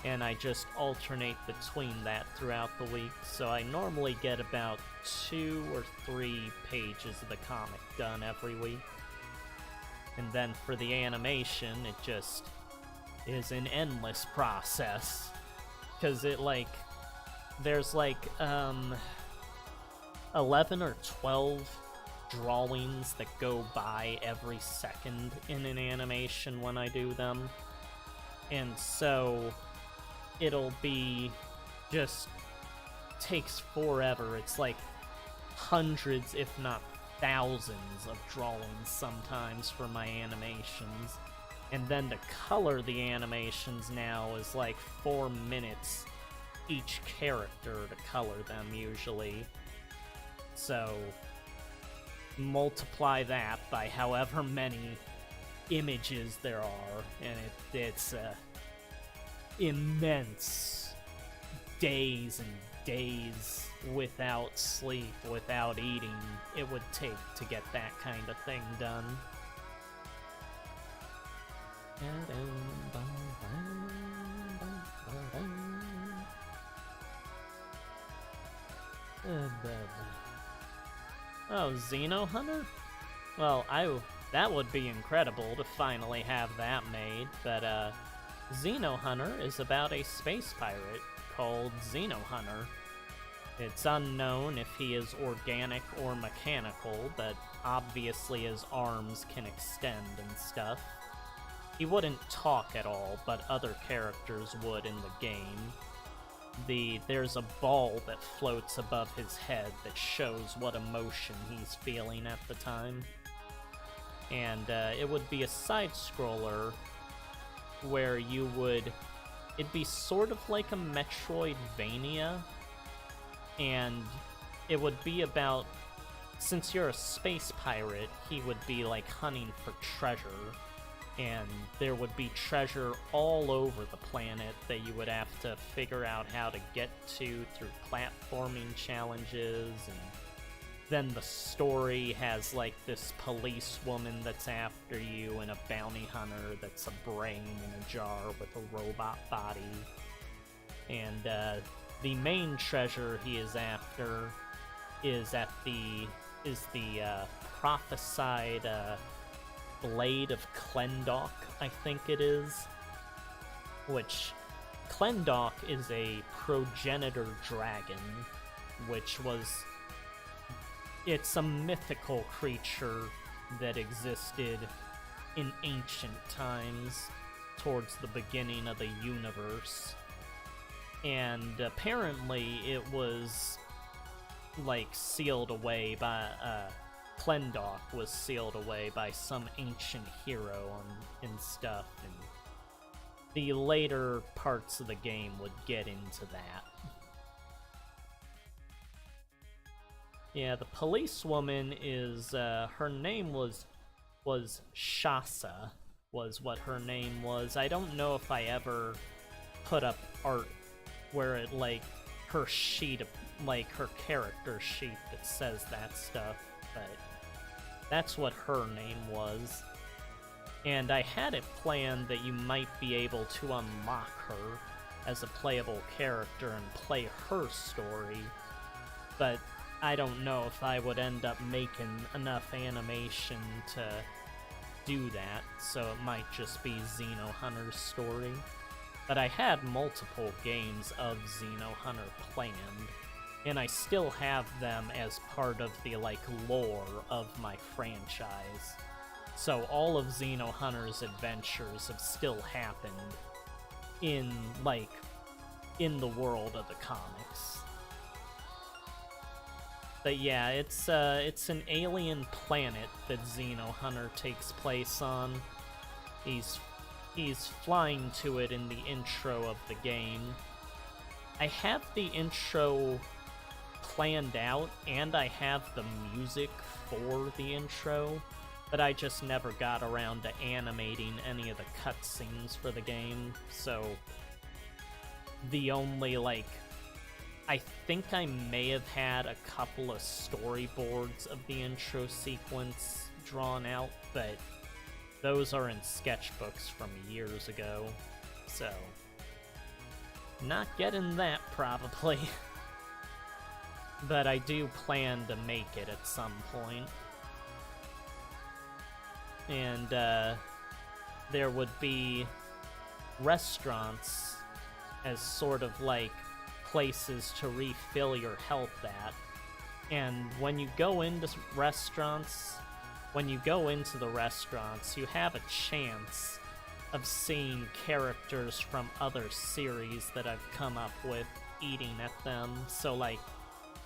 and I just alternate between that throughout the week, so I normally get about 2 or 3 pages of the comic done every week. And then for the animation, it just is an endless process, because it, like, there's like 11 or 12 drawings that go by every second in an animation when I do them, and so it'll be just takes forever. It's like hundreds, if not thousands, of drawings sometimes for my animations, and then to color the animations now is like 4 minutes each character to color them usually. So multiply that by however many images there are, and it's immense days and days without sleep, without eating, it would take to get that kind of thing done. Oh, Xeno Hunter? Well, that would be incredible to finally have that made, but Xeno Hunter is about a space pirate called Xeno Hunter. It's unknown if he is organic or mechanical, but obviously his arms can extend and stuff. He wouldn't talk at all, but other characters would in the game. There's a ball that floats above his head that shows what emotion he's feeling at the time. And it would be a side-scroller where it'd be sort of like a Metroidvania, and it would be about, since you're a space pirate, he would be like hunting for treasure, and there would be treasure all over the planet that you would have to figure out how to get to through platforming challenges. And then the story has like this police woman that's after you, and a bounty hunter that's a brain in a jar with a robot body. And the main treasure he is after is the prophesied Blade of Klendok, I think it is. Which, Klendok is a progenitor dragon, it's a mythical creature that existed in ancient times, towards the beginning of the universe. And apparently it was, like, sealed away by, Klendok was sealed away by some ancient hero and stuff, and the later parts of the game would get into that. Yeah, the policewoman is, her name was Shasa, was what her name was. I don't know if I ever put up art where it, like, her sheet, like, her character sheet that says that stuff, but that's what her name was. And I had it planned that you might be able to unlock her as a playable character and play her story, but I don't know if I would end up making enough animation to do that, so it might just be Xeno Hunter's story. But I had multiple games of Xeno Hunter planned, and I still have them as part of the, like, lore of my franchise. So all of Xeno Hunter's adventures have still happened in, like, in the world of the comics. But yeah, it's an alien planet that Xeno Hunter takes place on. He's flying to it in the intro of the game. I have the intro planned out, and I have the music for the intro, but I just never got around to animating any of the cutscenes for the game, so the only, like, I think I may have had a couple of storyboards of the intro sequence drawn out, but those are in sketchbooks from years ago, so not getting that probably. But I do plan to make it at some point. And there would be restaurants as sort of like places to refill your health at. And when you go into the restaurants, you have a chance of seeing characters from other series that I've come up with eating at them. So, like,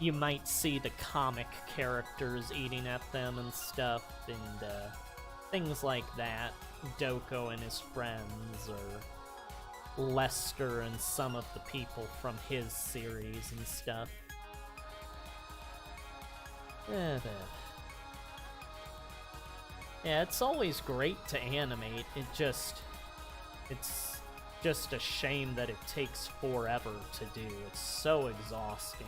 you might see the comic characters eating at them and stuff, and things like that. Doko and his friends, or Lester and some of the people from his series and stuff. Yeah, it's always great to animate. It's just a shame that it takes forever to do. It's so exhausting.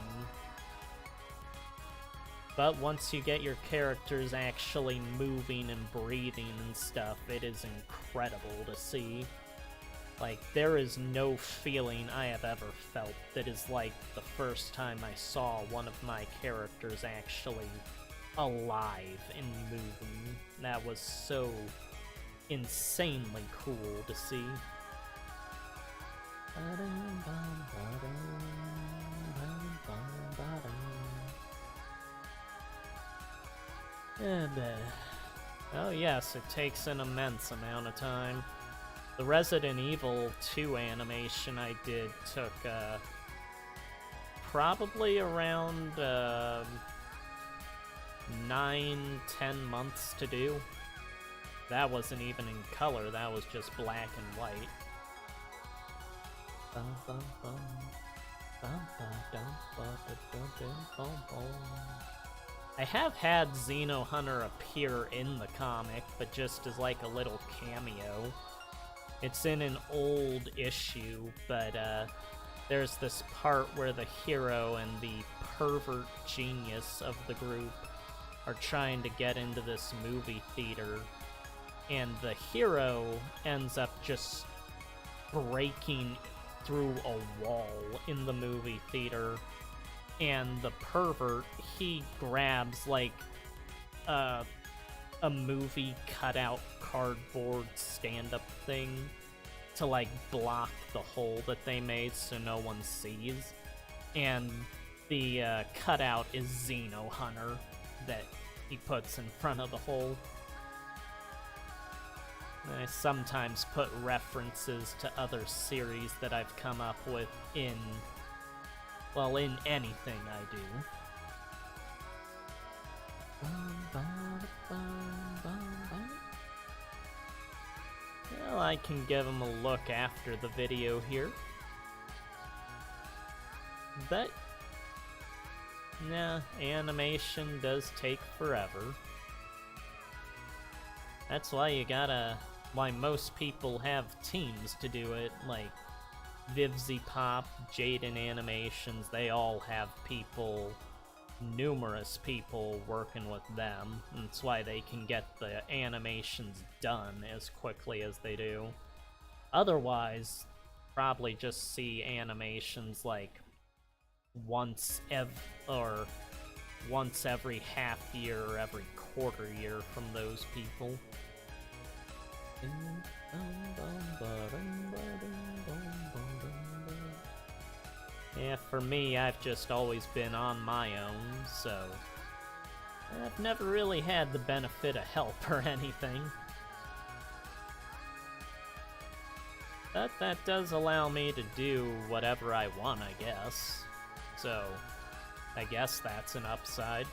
But once you get your characters actually moving and breathing and stuff, it is incredible to see. Like, there is no feeling I have ever felt that is like the first time I saw one of my characters actually alive and moving. That was so insanely cool to see. And, oh yes, it takes an immense amount of time. The Resident Evil 2 animation I did took, probably around, 9-10 months to do. That wasn't even in color, that was just black and white. I have had Xeno Hunter appear in the comic, but just as like a little cameo. It's in an old issue, but there's this part where the hero and the pervert genius of the group are trying to get into this movie theater, and the hero ends up just breaking through a wall in the movie theater, and the pervert, he grabs like a movie cutout cardboard stand-up thing to like block the hole that they made so no one sees, and the cutout is Xeno Hunter that he puts in front of the hole. And I sometimes put references to other series that I've come up with in, well, in anything I do. Well, I can give them a look after the video here. But, nah, animation does take forever. That's why most people have teams to do it, like Vivzy Pop, Jaden Animations, they all have people, numerous people working with them. That's why they can get the animations done as quickly as they do. Otherwise, probably just see animations like once or once every half year or every quarter year from those people. Yeah, for me, I've just always been on my own, so I've never really had the benefit of help or anything. But that does allow me to do whatever I want, I guess. So, I guess that's an upside.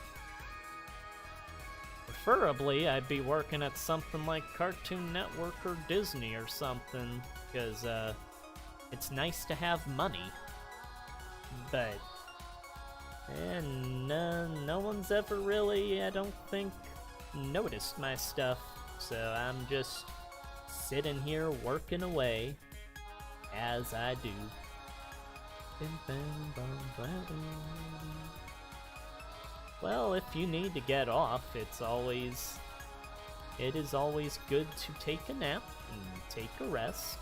Preferably, I'd be working at something like Cartoon Network or Disney or something, because it's nice to have money. But, no one's ever really, I don't think, noticed my stuff. So I'm just sitting here working away as I do. Well, if you need to get off, it is always good to take a nap and take a rest.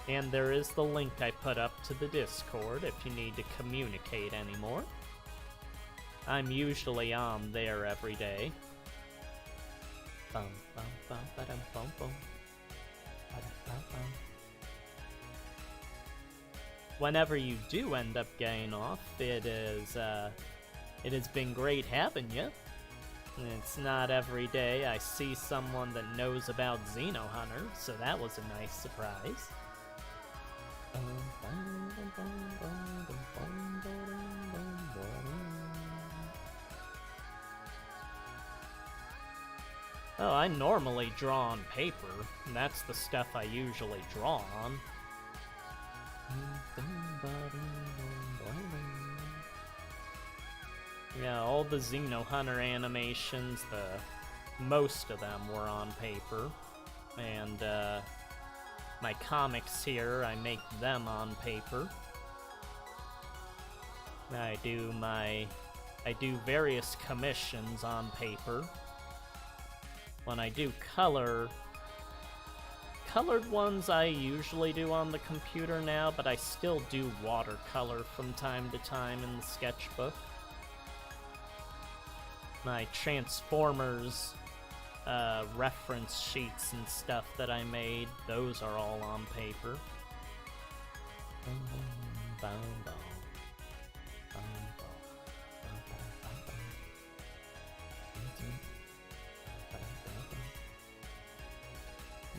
And there is the link I put up to the Discord if you need to communicate anymore. I'm usually on there every day. Whenever you do end up getting off, it has been great having you. It's not every day I see someone that knows about Xeno Hunter, so that was a nice surprise. Oh, I normally draw on paper. That's the stuff I usually draw on. Yeah, all the Xeno Hunter animations, most of them were on paper. And, my comics here, I make them on paper. I do various commissions on paper. When I do colored ones I usually do on the computer now, but I still do watercolor from time to time in the sketchbook. My Transformers reference sheets and stuff that I made, those are all on paper.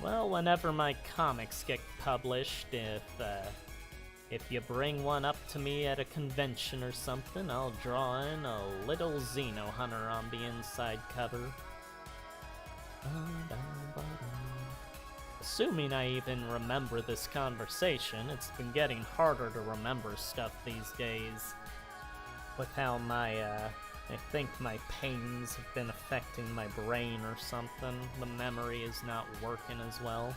Well, whenever my comics get published, if you bring one up to me at a convention or something, I'll draw in a little Xeno Hunter on the inside cover. Assuming I even remember this conversation, it's been getting harder to remember stuff these days. With how I think my pains have been affecting my brain or something. The memory is not working as well.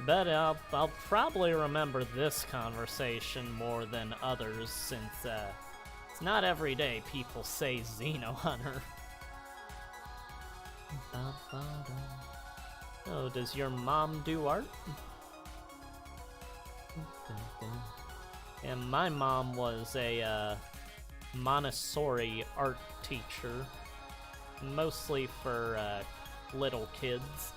But I'll probably remember this conversation more than others, since it's not every day people say Xeno Hunter. Oh, does your mom do art? And my mom was a Montessori art teacher, mostly for little kids.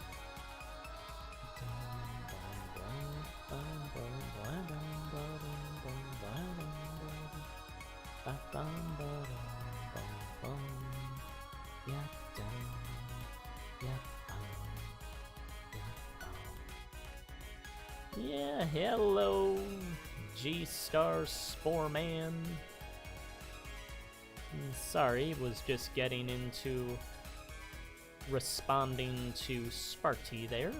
Yeah, hello, G-Star Spore Man. Sorry, was just getting into responding to Sparty there.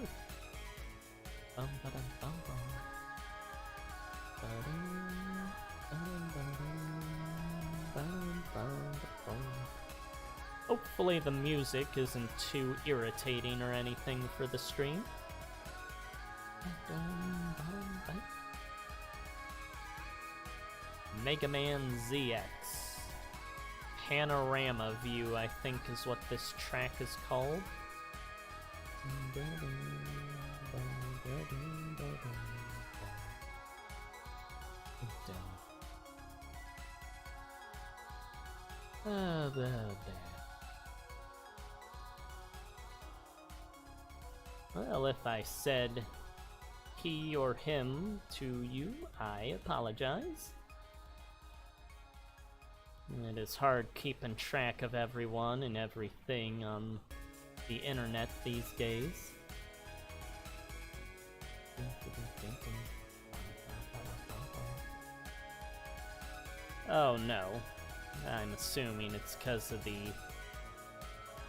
Hopefully the music isn't too irritating or anything for the stream. Mega Man ZX. Panorama view, I think, is what this track is called. Well, if I said he or him to you, I apologize. It is hard keeping track of everyone and everything on the internet these days. Oh no, I'm assuming it's because of the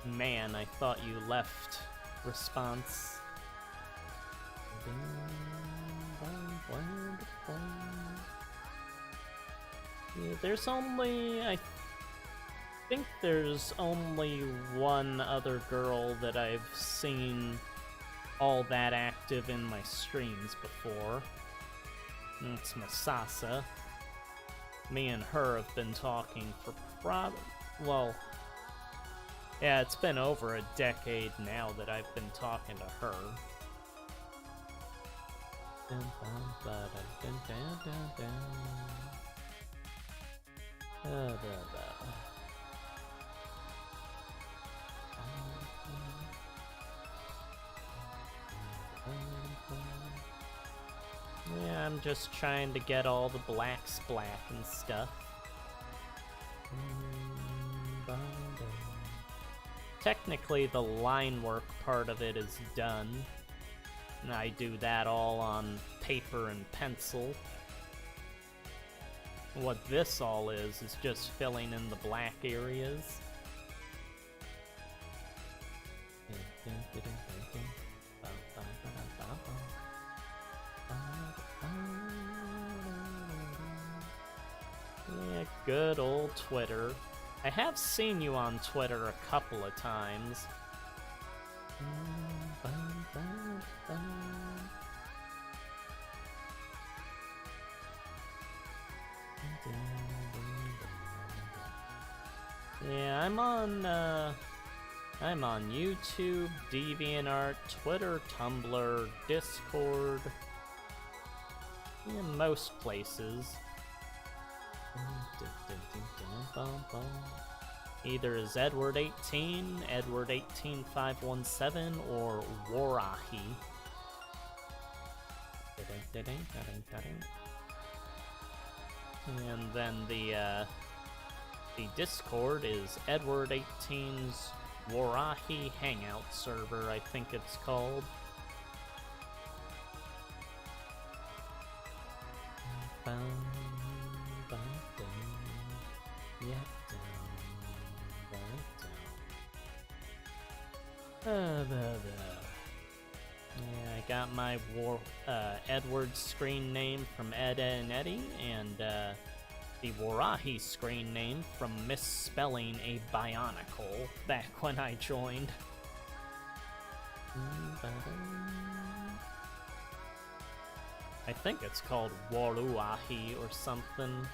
man I thought you left response. Yeah, there's only, I think there's only one other girl that I've seen all that active in my streams before. And it's Masasa. Me and her have been talking for well, yeah, it's been over a decade now that I've been talking to her. Yeah, I'm just trying to get all the blacks black and stuff. Technically, the line work part of it is done. And I do that all on paper and pencil. What this all is just filling in the black areas. Yeah, good old Twitter. I have seen you on Twitter a couple of times. Yeah, I'm on YouTube, DeviantArt, Twitter, Tumblr, Discord, in most places. Either as edward18, edward18517, or Warahi. And then the Discord is edward18's Warahi Hangout server, I think it's called. Yeah, I got my Edward screen name from Ed and Eddie, and the Warahi screen name from misspelling a Bionicle back when I joined. I think it's called Waruahi or something,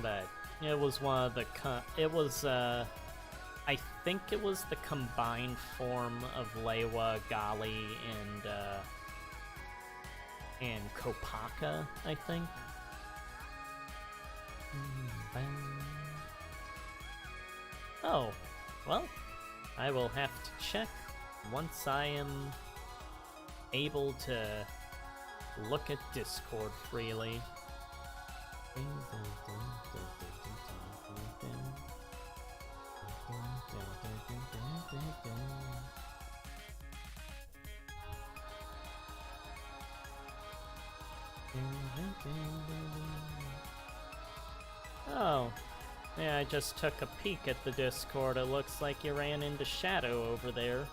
but it was one of the I think it was the combined form of Lewa, Gali, and Kopaka, I think. Oh, well, I will have to check once I am able to look at Discord freely. Oh, yeah, I just took a peek at the Discord. It looks like you ran into Shadow over there.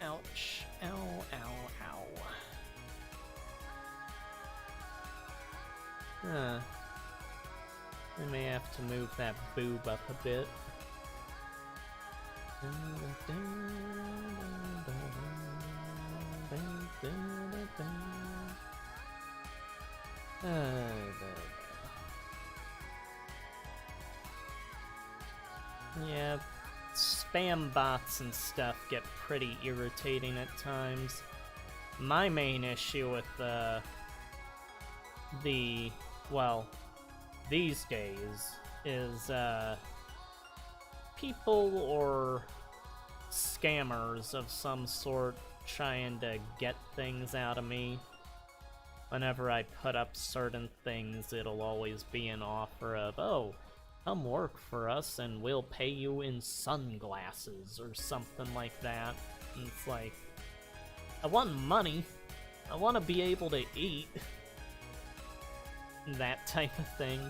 Ouch. Ow, ow, ow. I may have to move that boob up a bit. spam bots and stuff get pretty irritating at times. My main issue with well, these days is people or scammers of some sort trying to get things out of me. Whenever I put up certain things, it'll always be an offer of, oh, come work for us and we'll pay you in sunglasses or something like that. And it's like, I want money. I want to be able to eat. That type of thing.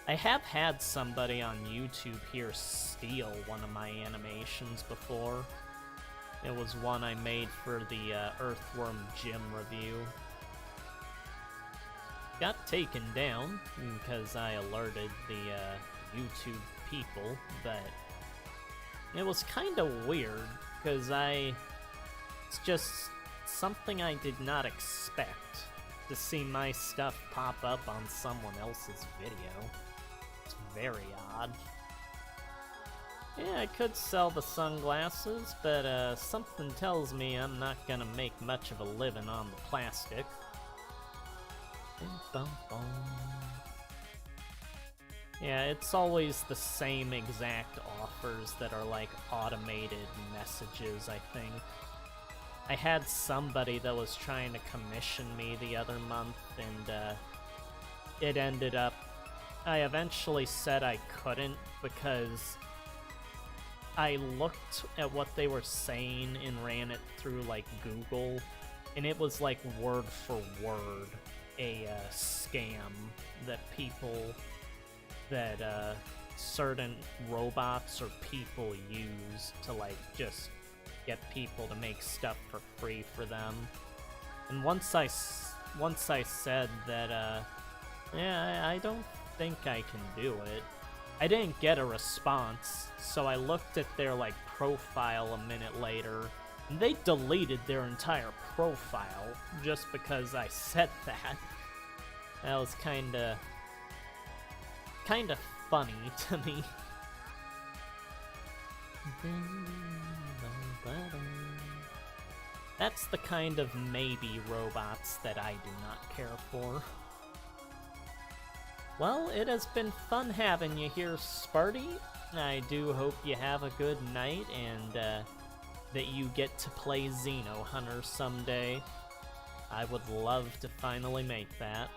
I have had somebody on YouTube here steal one of my animations before. It was one I made for the Earthworm Gym review. Got taken down because I alerted the YouTube people, but it was kind of weird because it's just something I did not expect to see my stuff pop up on someone else's video. It's very odd. Yeah, I could sell the sunglasses, but something tells me I'm not gonna make much of a living on the plastic. Yeah, it's always the same exact offers that are like automated messages, I think. I had somebody that was trying to commission me the other month, and it ended up... I eventually said I couldn't because I looked at what they were saying and ran it through like Google, and it was like word for word a scam that certain robots or people use to like just get people to make stuff for free for them. And once I said that yeah, I don't think I can do it, I didn't get a response, so I looked at their like profile a minute later, and they deleted their entire profile just because I said that. That was kinda funny to me. That's the kind of maybe robots that I do not care for. Well, it has been fun having you here, Sparty. I do hope you have a good night and that you get to play Xeno Hunter someday. I would love to finally make that.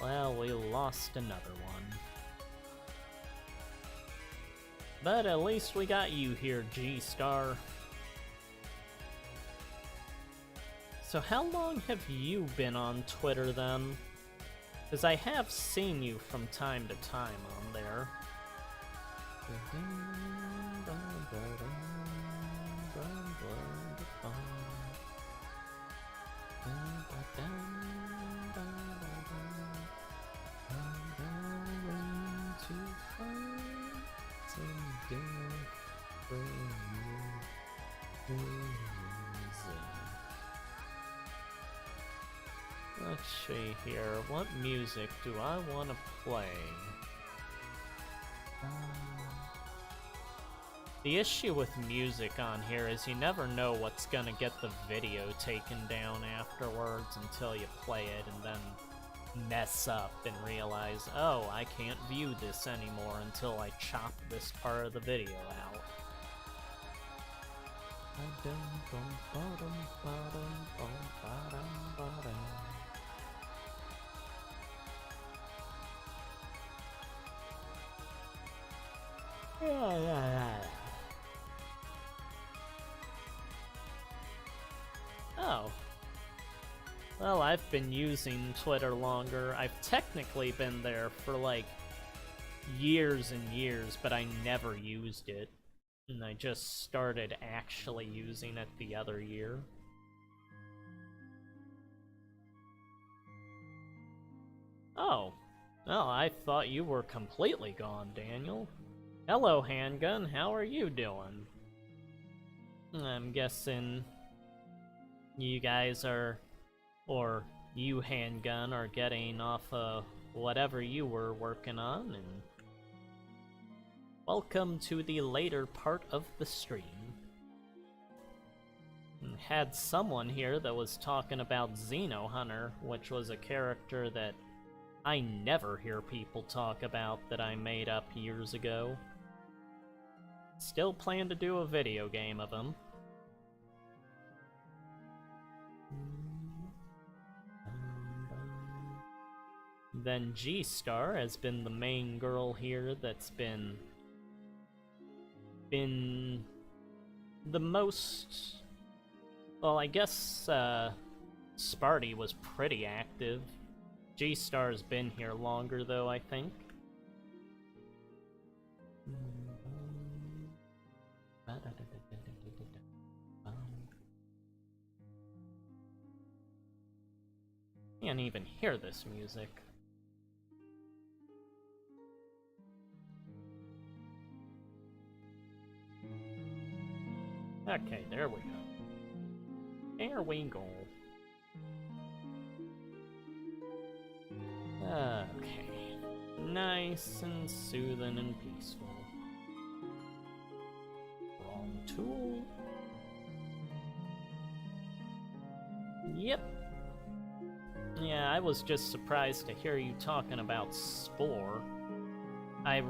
Well, we lost another one. But at least we got you here, G-Star. So how long have you been on Twitter, then? Because I have seen you from time to time on there. Let's see here, what music do I want to play? The issue with music on here is you never know what's gonna get the video taken down afterwards until you play it and then mess up and realize, oh, I can't view this anymore until I chop this part of the video out. Oh. Well, I've been using Twitter longer. I've technically been there for like years and years, but I never used it. And I just started actually using it the other year. Oh. Oh, I thought you were completely gone, Daniel. Hello, Handgun, how are you doing? I'm guessing you guys are, or you, Handgun, are getting off of whatever you were working on, and welcome to the later part of the stream. Had someone here that was talking about Xeno Hunter, which was a character that I never hear people talk about that I made up years ago. Still plan to do a video game of him. Then G-Star has been the main girl here that's been the most... Well, I guess Sparty was pretty active. G-Star's been here longer, though, I think. Can't even hear this music. Okay, there we go. There we go. Okay. Nice and soothing and peaceful. Wrong tool. Yep. Yeah, I was just surprised to hear you talking about Spore. I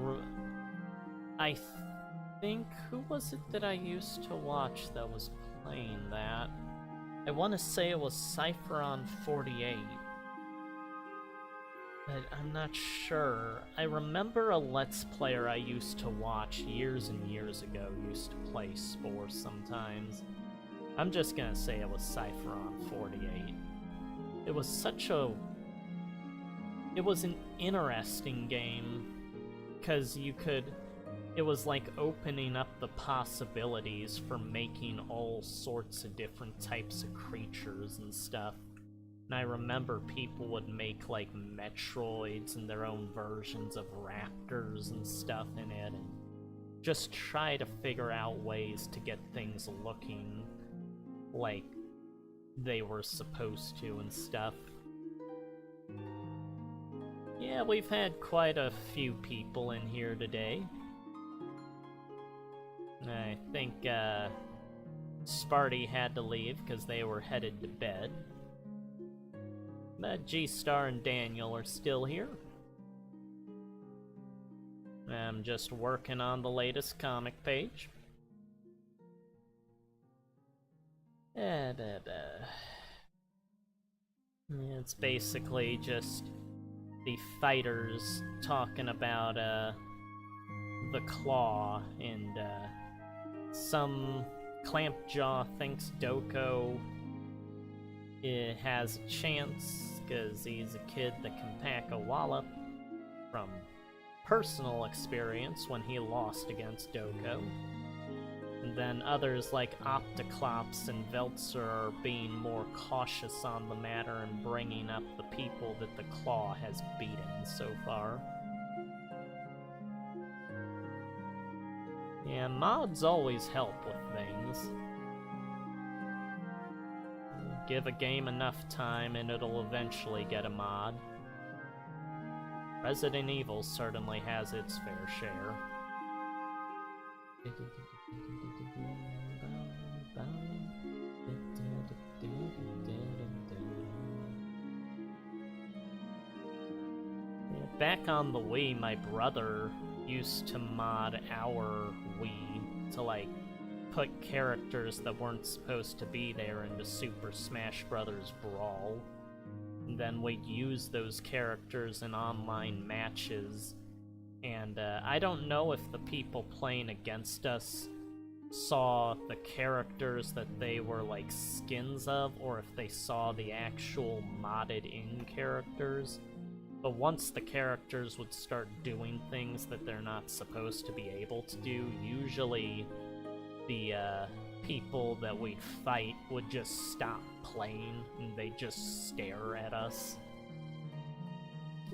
think, who was it that I used to watch that was playing that? I want to say it was Cypheron48, but I'm not sure. I remember a Let's Player I used to watch years and years ago used to play Spore sometimes. I'm just gonna say it was Cypheron48. It was such a... It was an interesting game, because you could... It was like opening up the possibilities for making all sorts of different types of creatures and stuff. And I remember people would make like Metroids and their own versions of raptors and stuff in it, and just try to figure out ways to get things looking like they were supposed to and stuff. Yeah, we've had quite a few people in here today. I think Sparty had to leave because they were headed to bed. But G-Star and Daniel are still here. I'm just working on the latest comic page. It's basically just the fighters talking about the claw, and some Clampjaw thinks Doko has a chance because he's a kid that can pack a wallop from personal experience when he lost against Doko. And then others like Opticlops and Veltzer are being more cautious on the matter and bringing up the people that the Claw has beaten so far. Yeah, mods always help with things. Give a game enough time and it'll eventually get a mod. Resident Evil certainly has its fair share. Back on the Wii, my brother used to mod our Wii to, like, put characters that weren't supposed to be there into Super Smash Bros. Brawl. And then we'd use those characters in online matches. And I don't know if the people playing against us saw the characters that they were, like, skins of, or if they saw the actual modded-in characters. But once the characters would start doing things that they're not supposed to be able to do, usually the people that we'd fight would just stop playing and they'd just stare at us.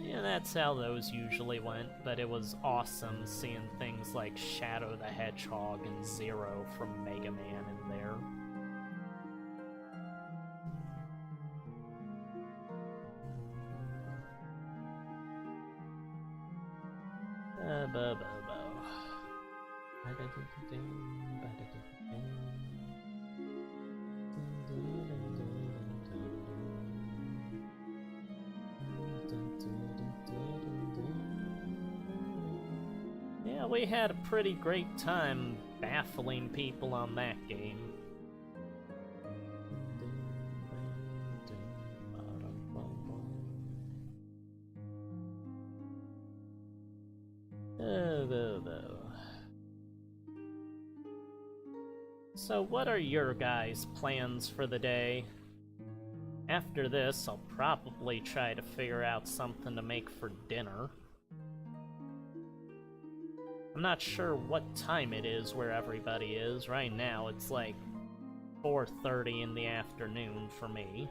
yeah, that's how those usually went, but it was awesome seeing things like Shadow the Hedgehog and Zero from Mega Man in there. Yeah, we had a pretty great time baffling people on that game. So what are your guys' plans for the day? After this, I'll probably try to figure out something to make for dinner. I'm not sure what time it is where everybody is. Right now, it's like 4:30 in the afternoon for me.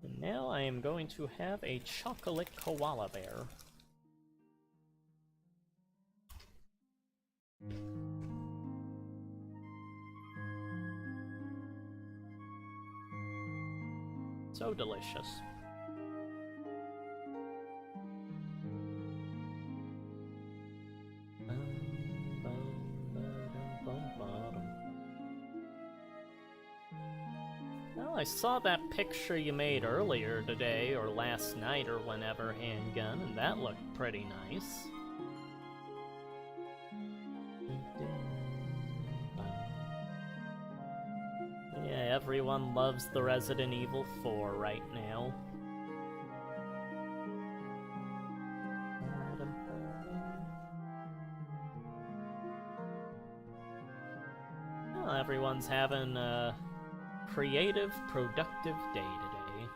And now I am going to have a chocolate koala bear. So delicious. Well, I saw that picture you made earlier today, or last night, or whenever, handgun, and that looked pretty nice. Yeah, everyone loves the Resident Evil 4 right now. Well, everyone's having a creative, productive day today.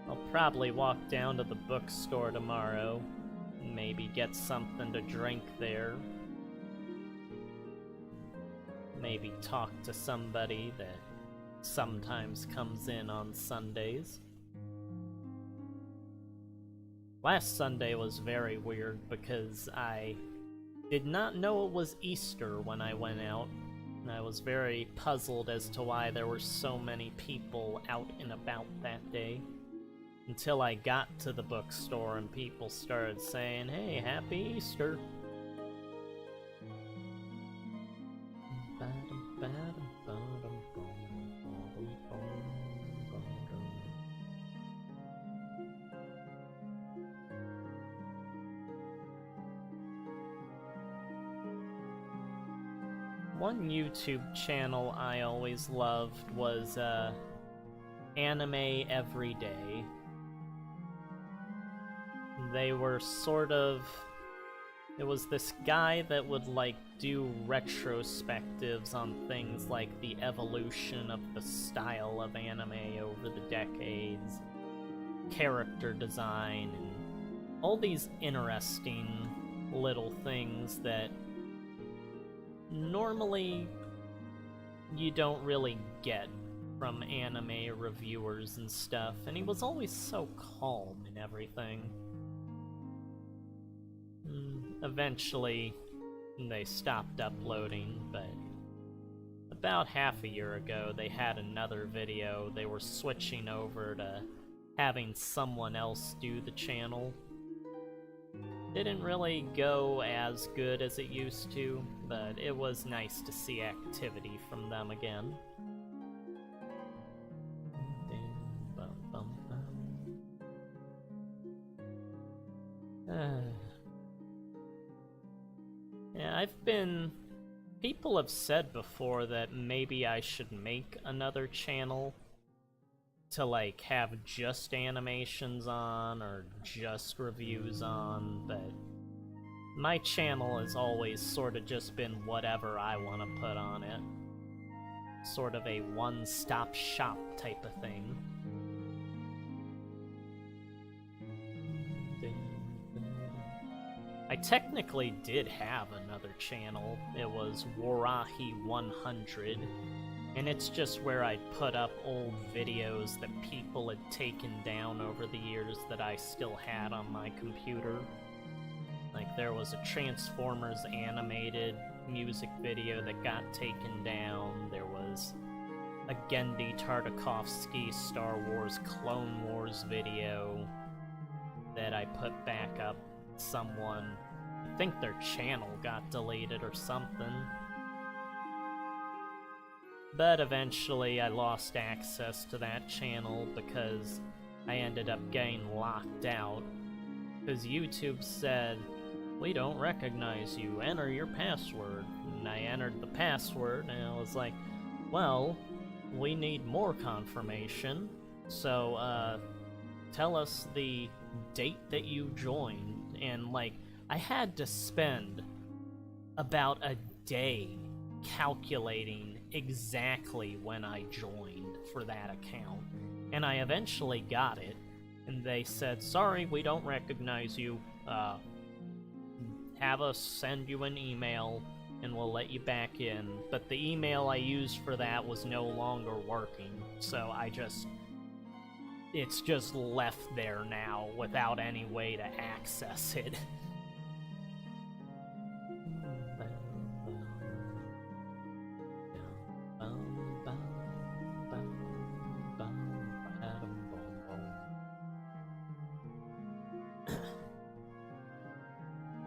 I'll probably walk down to the bookstore tomorrow, maybe get something to drink there. Maybe talk to somebody that sometimes comes in on Sundays. Last Sunday was very weird because I did not know it was Easter when I went out, and I was very puzzled as to why there were so many people out and about that day. Until I got to the bookstore and people started saying, "Hey, Happy Easter!" One YouTube channel I always loved was Anime Every Day. They were sort of... It was this guy that would, like, do retrospectives on things like the evolution of the style of anime over the decades, character design, and all these interesting little things that normally you don't really get from anime reviewers and stuff, and he was always so calm and everything. Eventually, they stopped uploading, but about half a year ago, they had another video. They were switching over to having someone else do the channel. Didn't really go as good as it used to, but it was nice to see activity from them again. Yeah, people have said before that maybe I should make another channel to, like, have just animations on, or just reviews on, but My channel has always sort of just been whatever I want to put on it. Sort of a one-stop shop type of thing. I technically did have another channel. It was Warahi100, and it's just where I'd put up old videos that people had taken down over the years that I still had on my computer. Like, there was a Transformers animated music video that got taken down. There was a Genndy Tartakovsky Star Wars Clone Wars video that I put back up. Someone, I think their channel got deleted or something. But eventually I lost access to that channel because I ended up getting locked out. Because YouTube said, "We don't recognize you, enter your password." And I entered the password and I was like, well, we need more confirmation, so tell us the date that you joined. And like, I had to spend about a day calculating exactly when I joined for that account, and I eventually got it, and they said, "Sorry, we don't recognize you, have us send you an email and we'll let you back in." But the email I used for that was no longer working, so it's just left there now without any way to access it.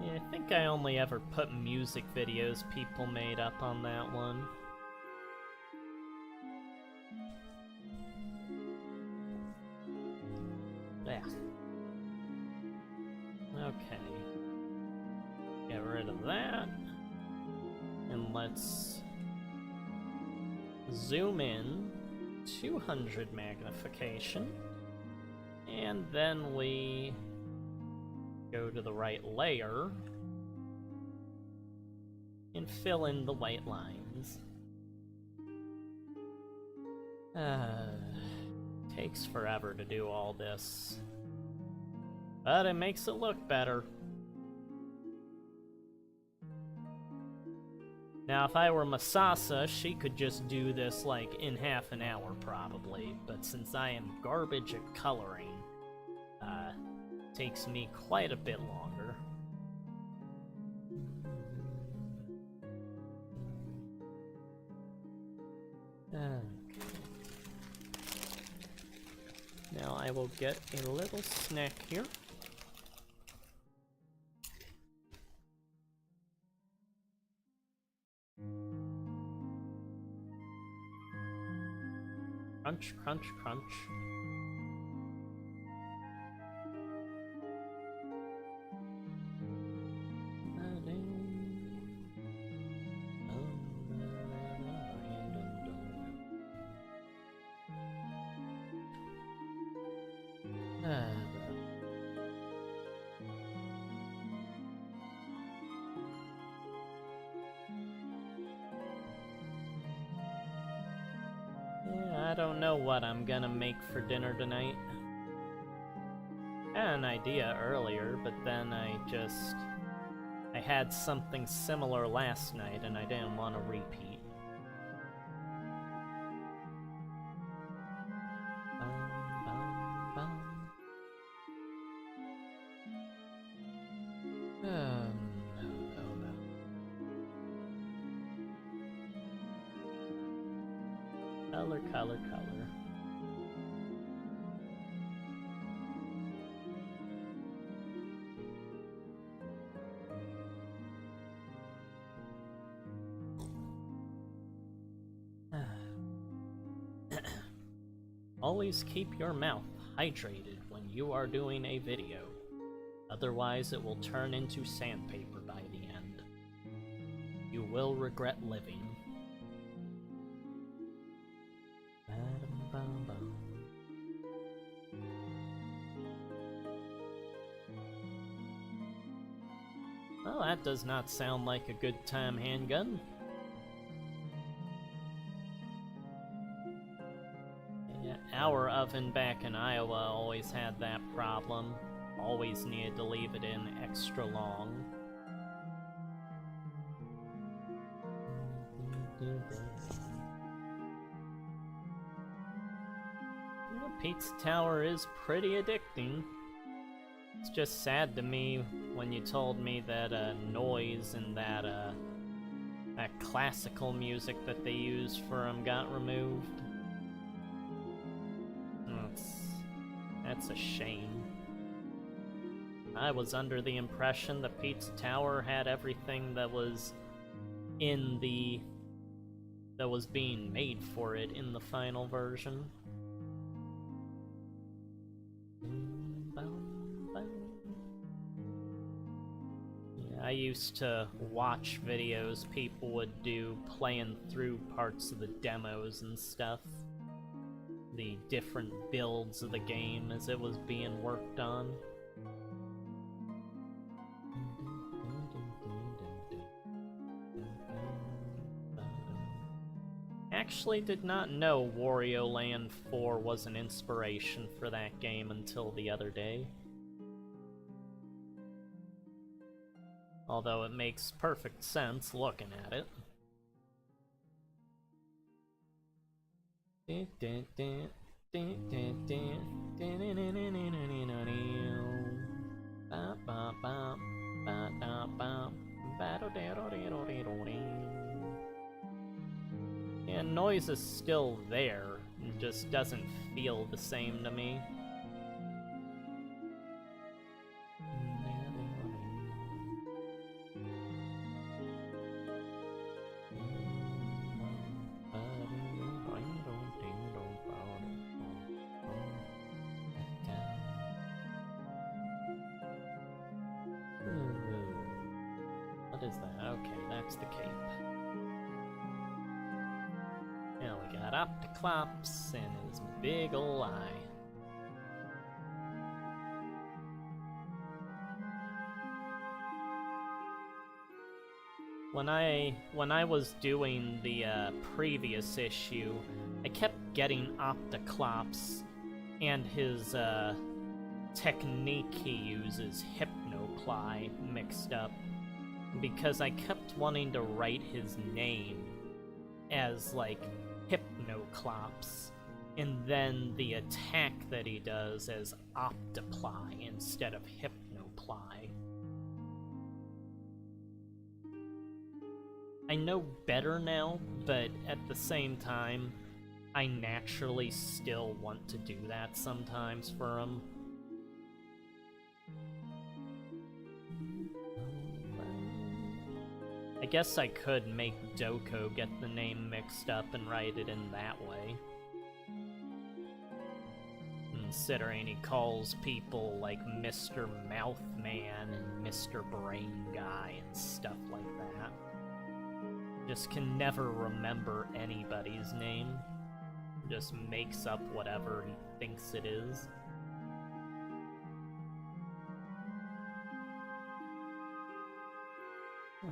Yeah, I think I only ever put music videos people made up on that one. Yeah. Okay. Get rid of that. And let's zoom in 200 magnification. And then we go to the right layer and fill in the white lines. Takes forever to do all this, but it makes it look better. Now, if I were Masasa, she could just do this like in half an hour probably, but since I am garbage at coloring, it takes me quite a bit longer. Now I will get a little snack here. Crunch, crunch, crunch. I don't know what I'm gonna make for dinner tonight. I had an idea earlier, but then I had something similar last night and I didn't want to repeat. Color, color, color. Always keep your mouth hydrated when you are doing a video. Otherwise it will turn into sandpaper by the end. You will regret living. Well, that does not sound like a good time handgun. Yeah, our oven back in Iowa always had that problem. Always needed to leave it in extra long. Pizza Tower is pretty addicting. It's just sad to me when you told me that noise and that classical music that they used for him got removed. That's a shame. I was under the impression the Pizza Tower had everything that was that was being made for it in the final version. I used to watch videos people would do playing through parts of the demos and stuff. The different builds of the game as it was being worked on. Actually did not know Wario Land 4 was an inspiration for that game until the other day. Although it makes perfect sense looking at it. Yeah, noise is still there, it just doesn't feel the same to me. What is that? Okay, that's the cape. Now we got Opticlops and his big ol' eye. When I was doing the previous issue, I kept getting Opticlops and his technique he uses, Hypnoply, mixed up. Because I kept wanting to write his name as, like, Hypnoclops, and then the attack that he does as Optiply instead of Hypnoply. I know better now, but at the same time, I naturally still want to do that sometimes for him. I guess I could make Doko get the name mixed up and write it in that way. Considering he calls people like Mr. Mouthman and Mr. Brain Guy and stuff like that. Just can never remember anybody's name. Just makes up whatever he thinks it is.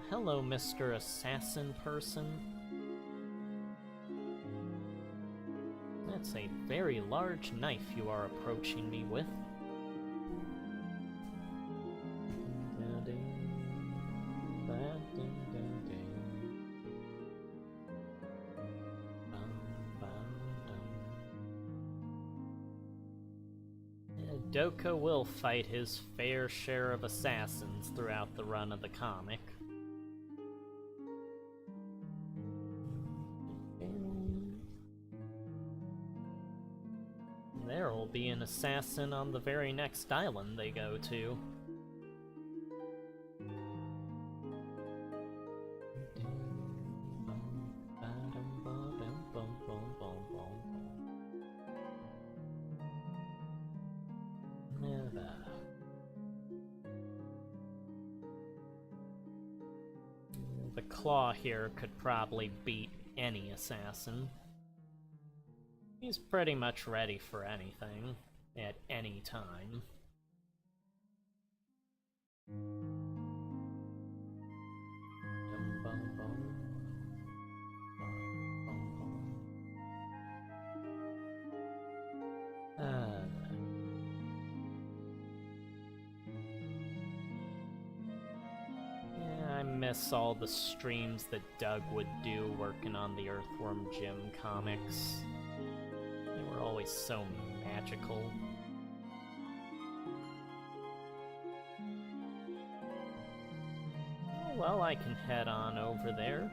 Hello, Mr. Assassin Person. That's a very large knife you are approaching me with. Doko will fight his fair share of assassins throughout the run of the comic. There will be an assassin on the very next island they go to. The Claw here could probably beat any assassin. He's pretty much ready for anything, at any time. miss all the streams that Doug would do working on the Earthworm Jim comics. They were always so magical. Oh, well, I can head on over there.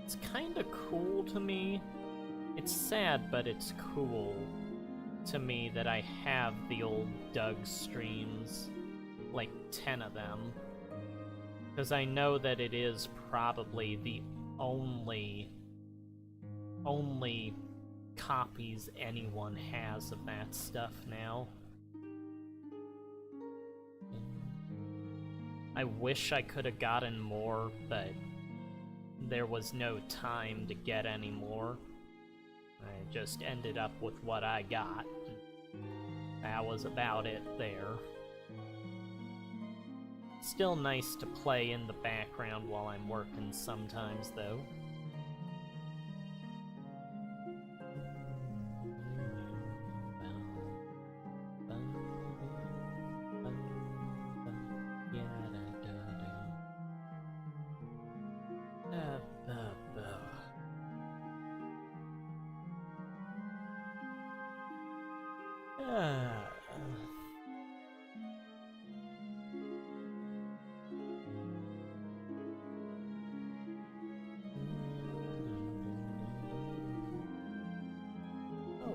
It's kind of cool to me. It's sad, but it's cool to me that I have the old Doug streams, like 10 of them, because I know that it is probably the only copies anyone has of that stuff now. I wish I could have gotten more, but there was no time to get any more. I just ended up with what I got. That was about it there. Still nice to play in the background while I'm working sometimes, though.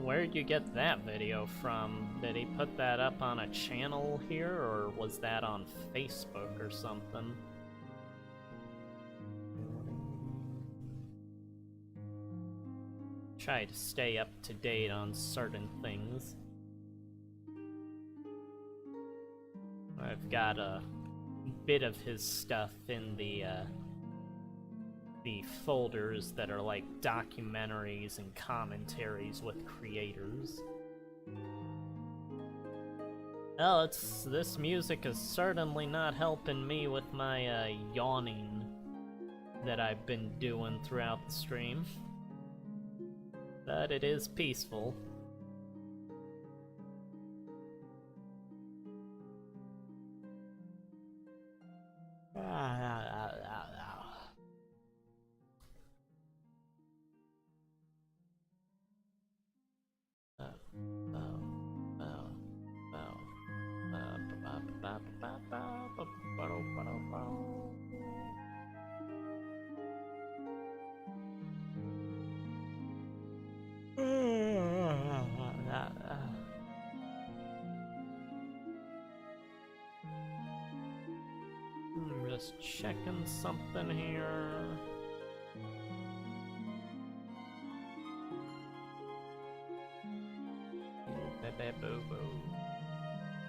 Where'd you get that video from? Did he put that up on a channel here, or was that on Facebook or something? Try to stay up to date on certain things. I've got a bit of his stuff in the folders that are like documentaries and commentaries with creators. Well, this music is certainly not helping me with my yawning that I've been doing throughout the stream. But it is peaceful. Just checking something here. Boo-boo.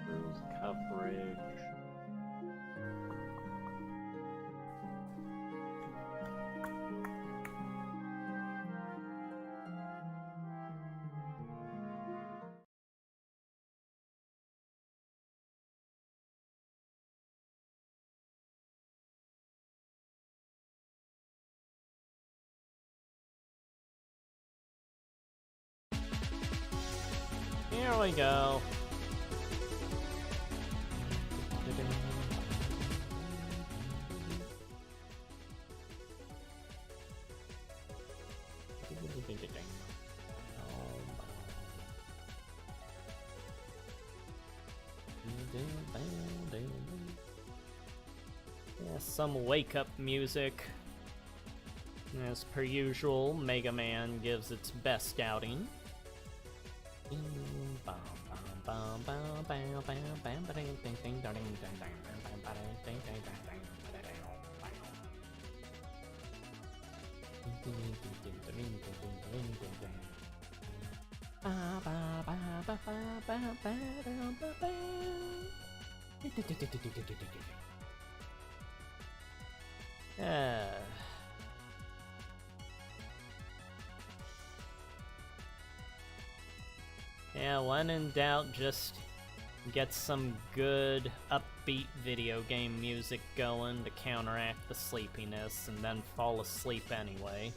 Cruise coverage. Here we go. Yeah, some wake-up music. As per usual, Mega Man gives its best outing. Yeah, when in doubt, just get some good, upbeat video game music going to counteract the sleepiness, and then fall asleep anyway.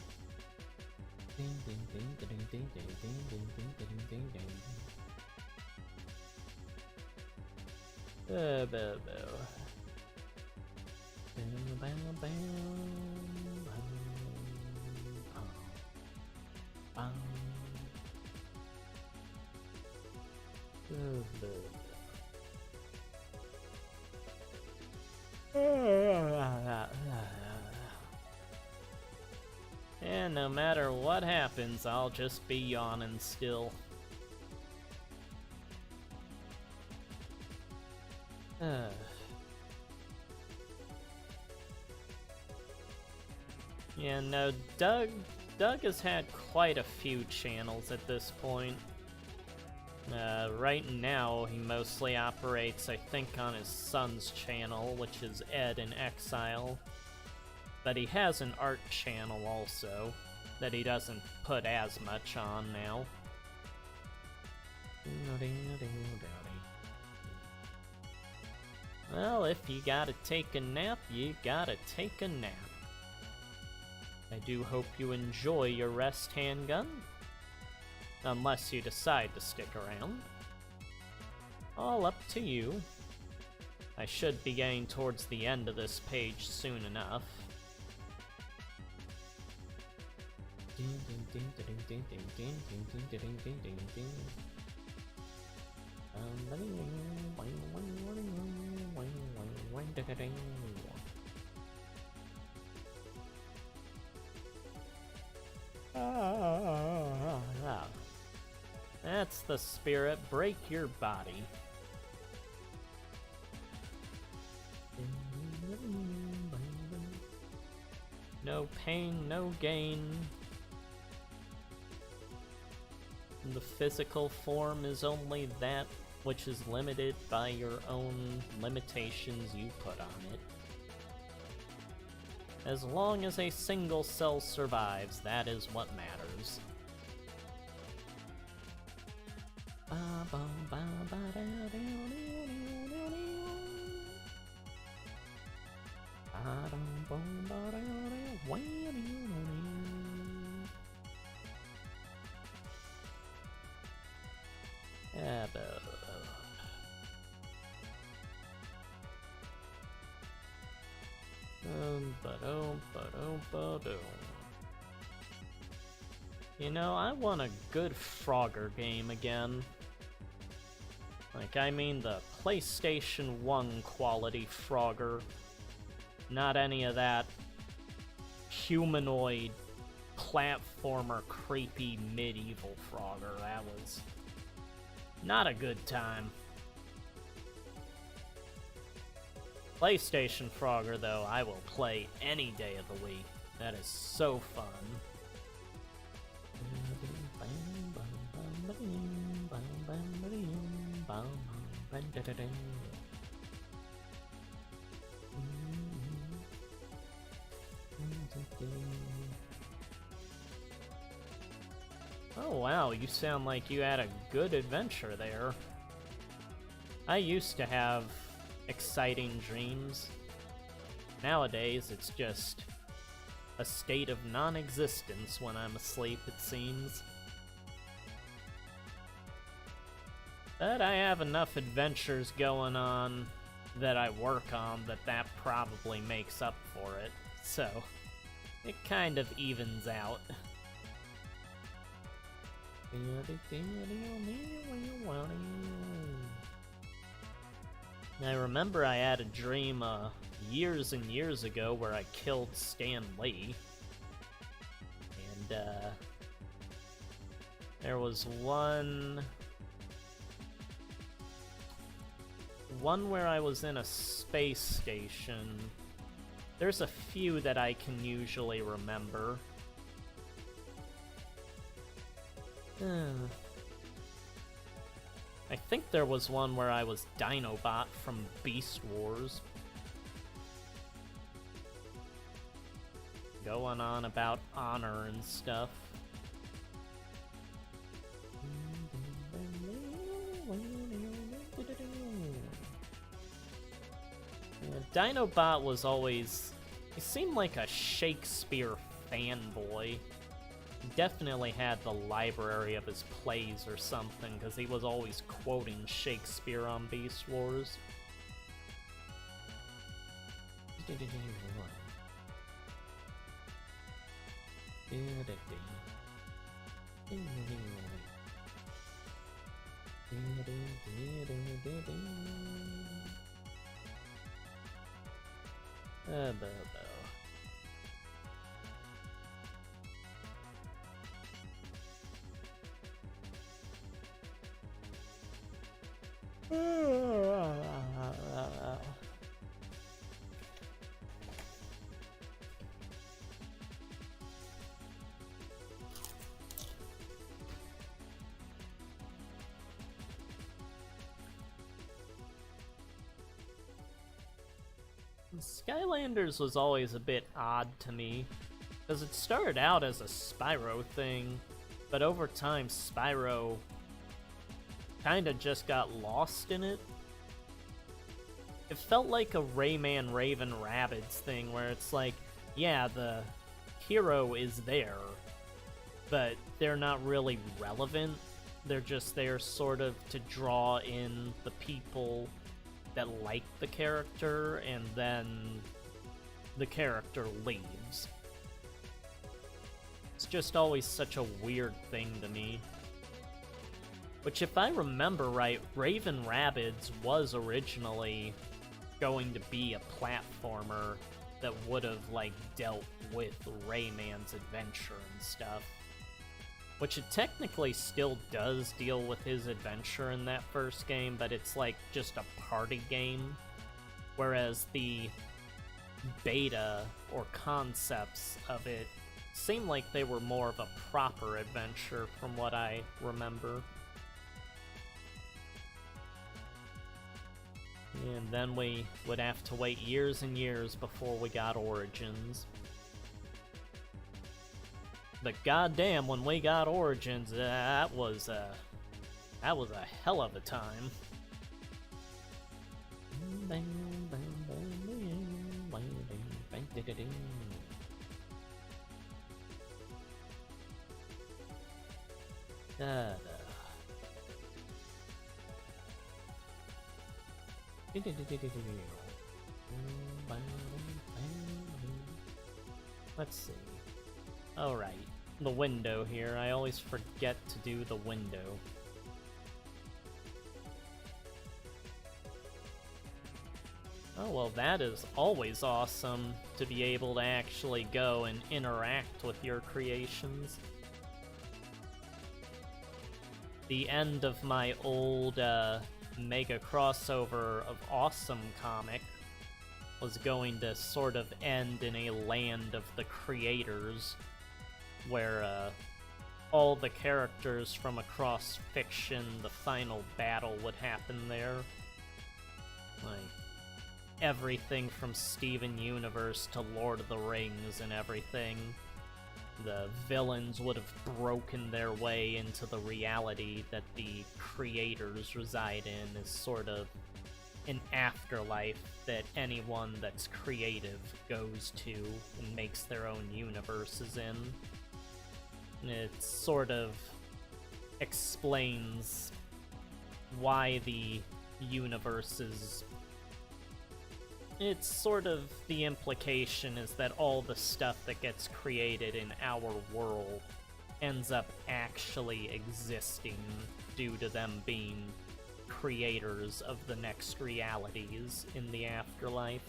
And no matter what happens, I'll just be yawning still. Yeah, no, Doug has had quite a few channels at this point. Right now, he mostly operates, I think, on his son's channel, which is Ed in Exile. But he has an art channel also, that he doesn't put as much on now. Well, if you gotta take a nap, you gotta take a nap. I do hope you enjoy your rest handgun. Unless you decide to stick around. All up to you. I should be getting towards the end of this page soon enough. That's the spirit. Break your body. No pain, no gain. The physical form is only that which is limited by your own limitations you put on it. As long as a single cell survives, that is what matters. You know, I want a good Frogger game again. Like, I mean the PlayStation 1 quality Frogger. Not any of that humanoid, platformer, creepy, medieval Frogger. That was not a good time. PlayStation Frogger, though, I will play any day of the week. That is so fun. Oh wow, you sound like you had a good adventure there. I used to have exciting dreams. Nowadays, it's just a state of non-existence when I'm asleep, it seems. But I have enough adventures going on that I work on that probably makes up for it, so it kind of evens out. I remember I had a dream years and years ago where I killed Stan Lee. And there was one where I was in a space station. There's a few that I can usually remember. I think there was one where I was Dinobot from Beast Wars. Going on about honor and stuff. Dinobot was always... He seemed like a Shakespeare fanboy. He definitely had the library of his plays or something, because he was always quoting Shakespeare on Beast Wars. Skylanders was always a bit odd to me, because it started out as a Spyro thing, but over time Spyro kinda just got lost in it. It felt like a Rayman Raven Rabbids thing, where it's like, yeah, the hero is there, but they're not really relevant. They're just there sort of to draw in the people that like the character, and then the character leaves. It's just always such a weird thing to me. Which, if I remember right, Raven Rabbids was originally going to be a platformer that would have, like, dealt with Rayman's adventure and stuff. Which it technically still does deal with his adventure in that first game, but it's like just a party game. Whereas the beta or concepts of it seem like they were more of a proper adventure from what I remember. And then we would have to wait years and years before we got Origins. But goddamn, when we got Origins, that was a hell of a time. Let's see. Alright, the window here. I always forget to do the window. Oh, well, that is always awesome to be able to actually go and interact with your creations. The end of my old mega crossover of Awesome comic was going to sort of end in a land of the creators, where all the characters from across fiction, the final battle would happen there. Like, everything from Steven Universe to Lord of the Rings and everything. The villains would have broken their way into the reality that the creators reside in, as sort of an afterlife that anyone that's creative goes to and makes their own universes in. And it sort of explains why the universes... It's sort of, the implication is that all the stuff that gets created in our world ends up actually existing due to them being creators of the next realities in the afterlife.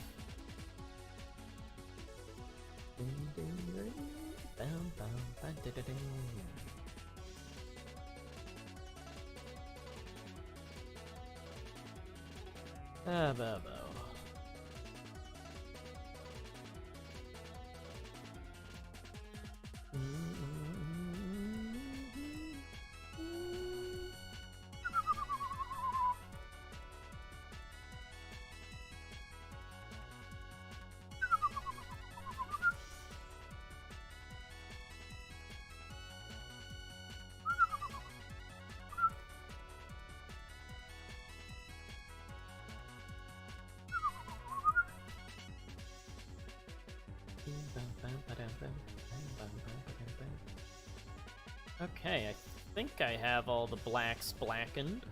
Okay, I think I have all the blacks blackened.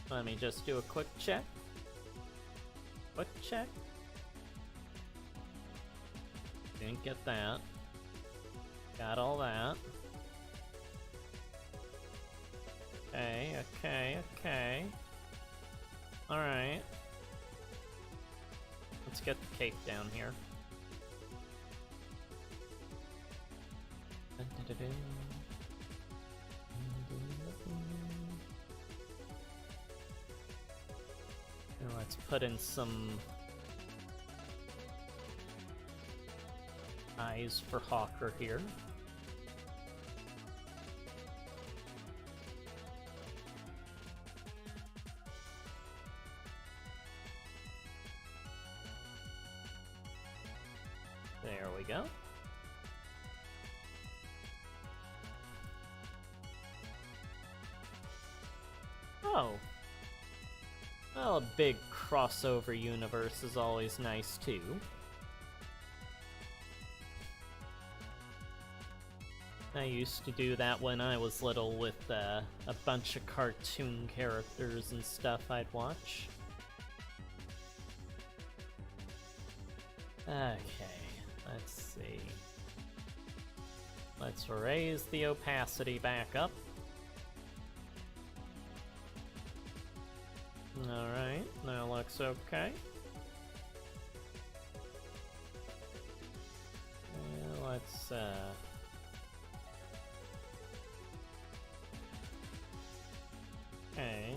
Let me just do a quick check. Quick check. Didn't get that. Got all that. Okay. Alright. Let's get the cape down here. Let's put in some eyes for Hawker here. There we go. Oh. Well, a big crossover universe is always nice too. I used to do that when I was little with a bunch of cartoon characters and stuff I'd watch. Okay, let's see. Let's raise the opacity back up. Alright, that looks okay. Let's, okay.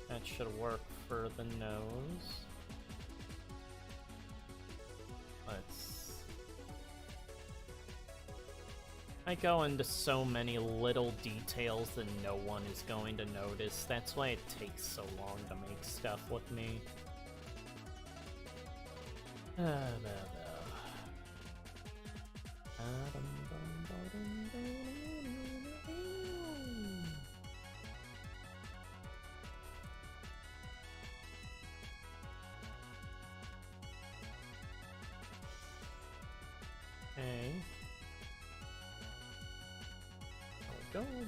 That should work for the nose. I go into so many little details that no one is going to notice. That's why it takes so long to make stuff with me. Okay.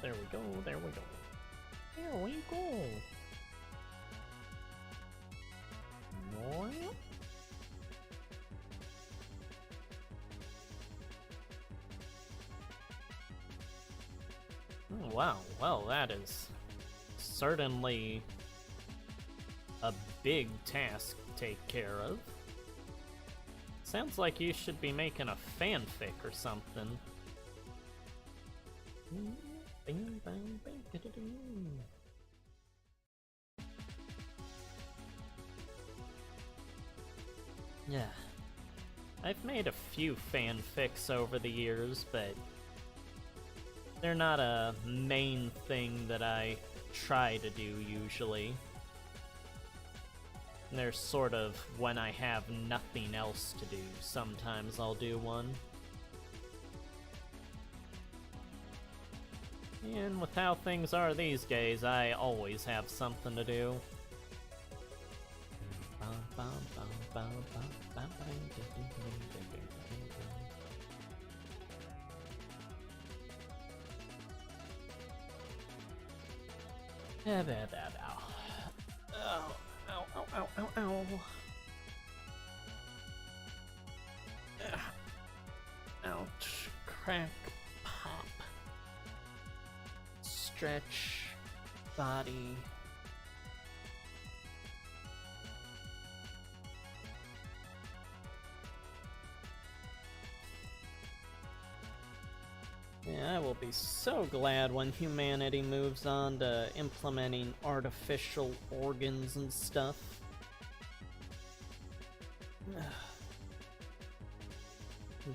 There we go. There we go. No. Oh, wow. Well, that is certainly a big task to take care of. Sounds like you should be making a fanfic or something. Yeah. I've made a few fanfics over the years, but they're not a main thing that I try to do usually. They're sort of when I have nothing else to do. Sometimes I'll do one. And with how things are these days, I always have something to do. Ow. Ouch. Crack. Pop. Stretch. Body. Yeah, I will be so glad when humanity moves on to implementing artificial organs and stuff.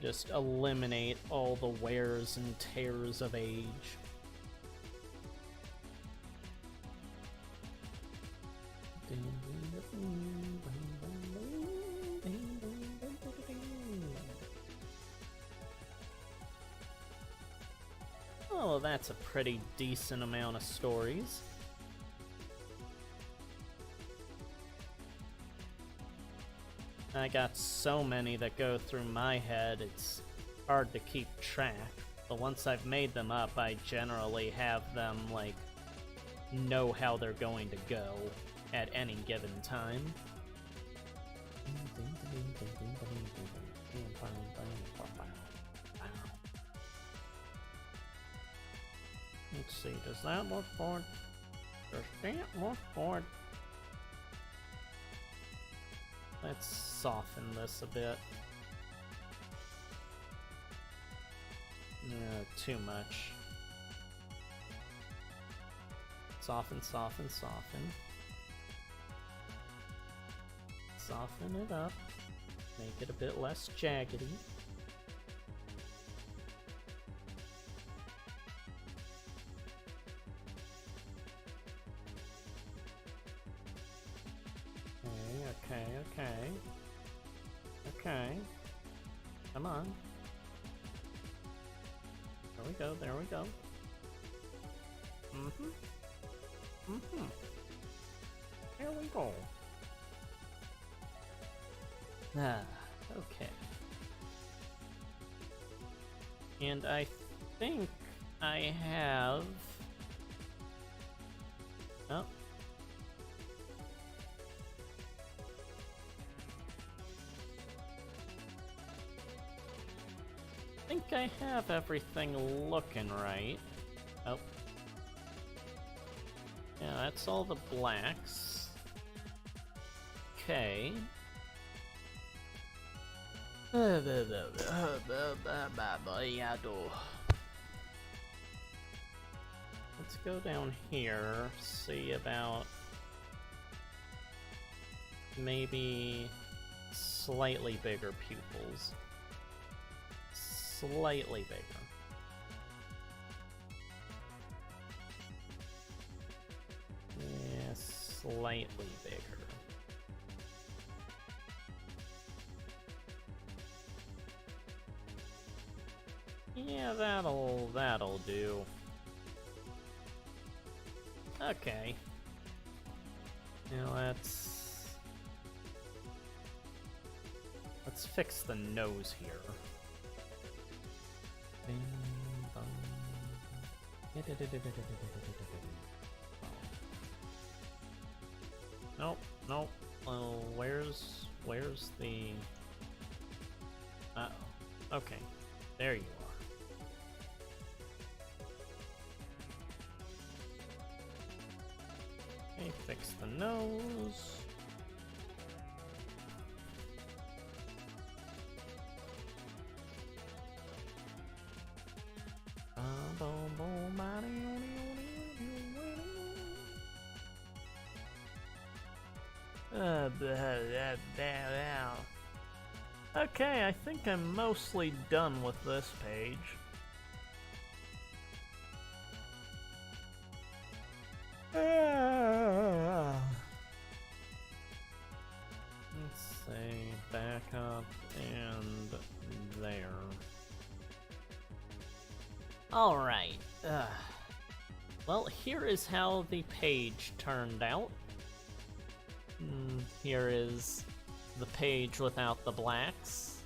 Just eliminate all the wears and tears of age. Oh, that's a pretty decent amount of stories. I got so many that go through my head, it's hard to keep track. But once I've made them up, I generally have them, like, know how they're going to go at any given time. Let's see, does that look good? Does that look good? Let's soften this a bit. No, too much. Soften, soften, soften. Soften it up. Make it a bit less jaggedy. Okay. Come on. There we go, there we go. There we go. Ah, okay. And I think I have... Oh. I think I have everything looking right. Oh. Yeah, that's all the blacks. Okay. Let's go down here, see about maybe slightly bigger pupils. Slightly bigger. Yeah, slightly bigger. Yeah, that'll do. Okay. Now let's fix the nose here. Nope, nope. Well, where's the... Uh-oh. Okay, there you are. Okay, fix the nose. Okay, I think I'm mostly done with this page. Let's see, back up and there. Alright, well, here is how the page turned out. Here is the page without the blacks.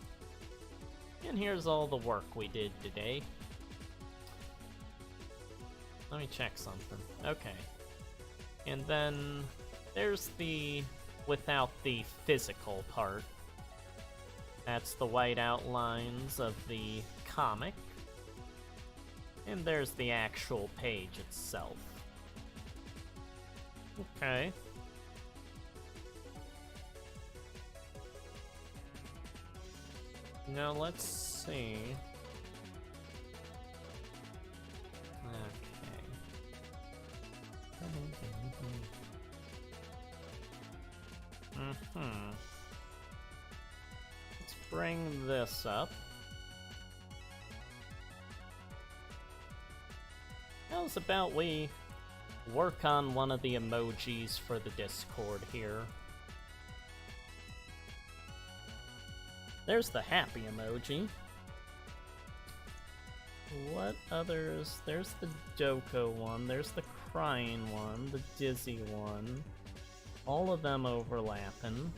And here's all the work we did today. Let me check something. Okay. And then there's the without the physical part. That's the white outlines of the comic. And there's the actual page itself. Okay. Now let's see. Okay. Let's bring this up. How's about we work on one of the emojis for the Discord here? There's the happy emoji. What others? There's the Doko one, there's the crying one, the dizzy one. All of them overlapping.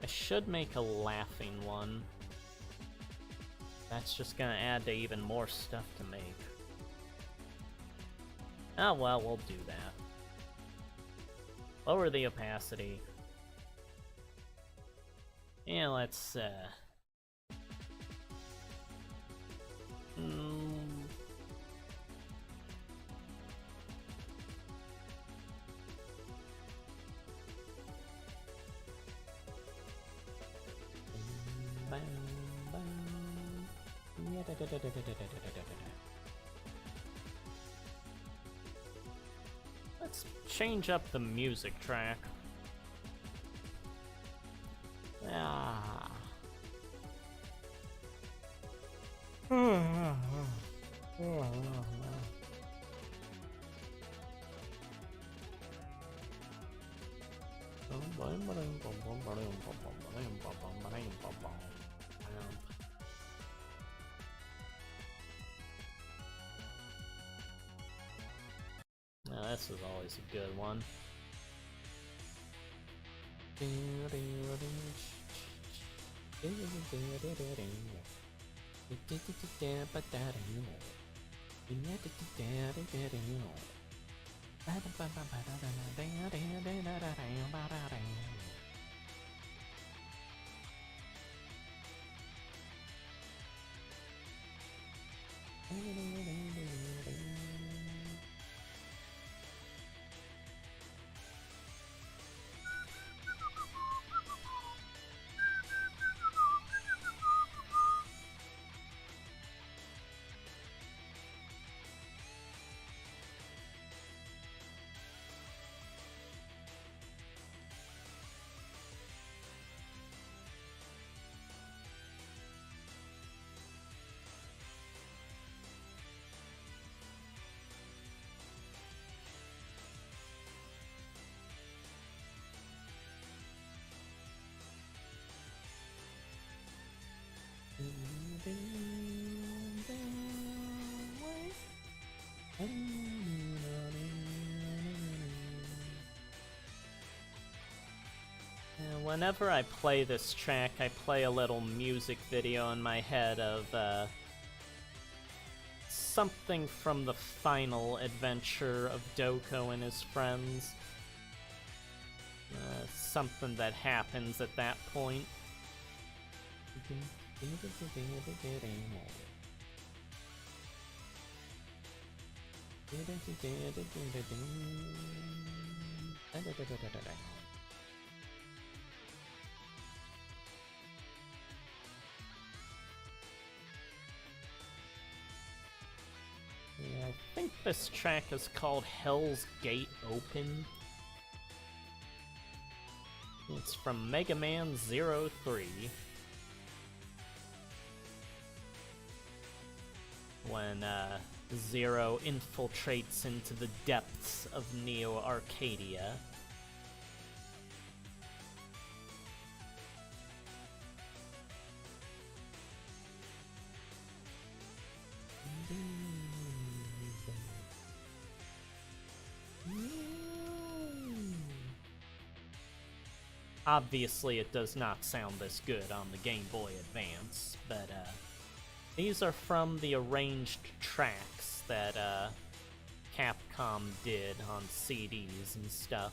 I should make a laughing one. That's just gonna add to even more stuff to make. Oh well, we'll do that. Lower the opacity. Yeah, let's, let's change up the music track. Ah. Now, this is always a good one. Whenever I play this track, I play a little music video in my head of something from the final adventure of Doko and his friends. Something that happens at that point. Yeah, I think this track is called Hell's Gate Open. It's from Mega Man 03. When Zero infiltrates into the depths of Neo Arcadia. Obviously, it does not sound this good on the Game Boy Advance, but these are from the arranged tracks that Capcom did on CDs and stuff.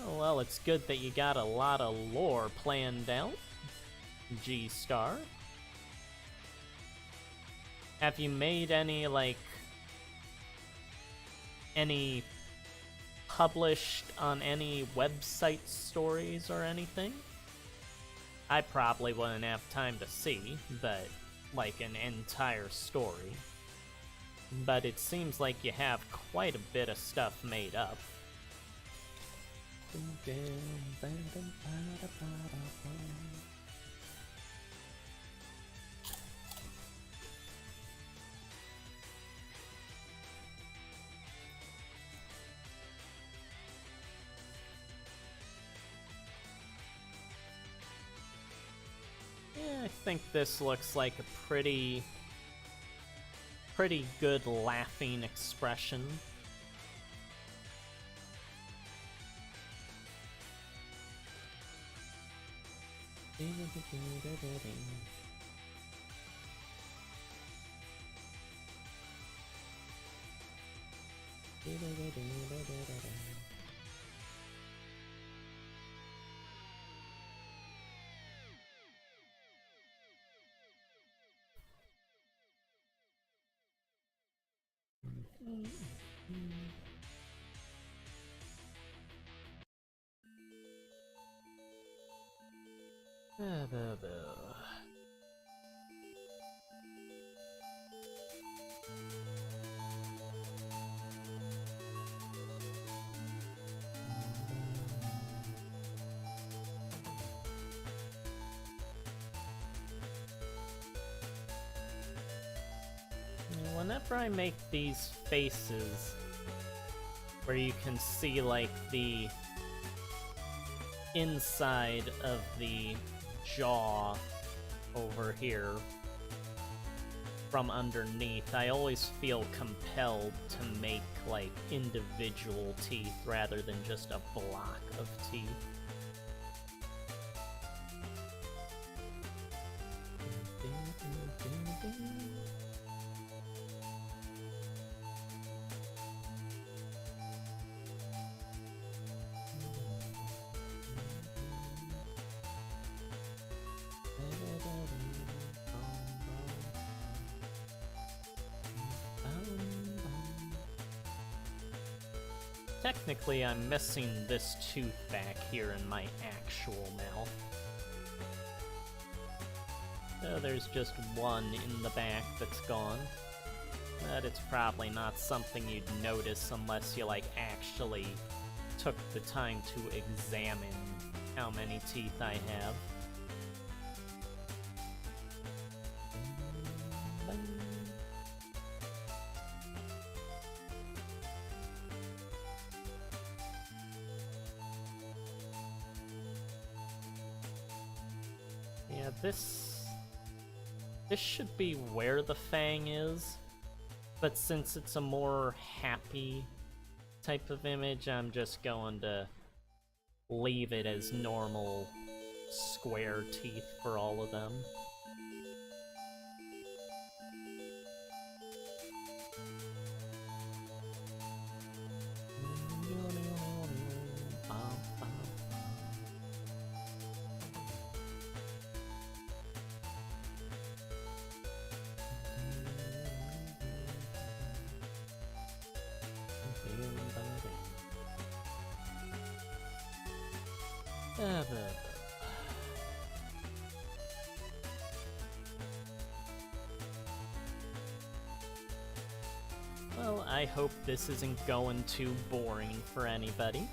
Oh, well, it's good that you got a lot of lore planned out, G-Star. Have you made any, like, any published on any website stories or anything? I probably wouldn't have time to see, but, like, an entire story. But it seems like you have quite a bit of stuff made up. think this looks like a pretty good laughing expression. Whenever I make these faces, where you can see, like, the inside of the jaw over here from underneath, I always feel compelled to make, like, individual teeth rather than just a block of teeth. Technically, I'm missing this tooth back here in my actual mouth. So there's just one in the back that's gone. But it's probably not something you'd notice unless you, like, actually took the time to examine how many teeth I have. Yeah, this should be where the fang is, but since it's a more happy type of image, I'm just going to leave it as normal square teeth for all of them. Well, I hope this isn't going too boring for anybody.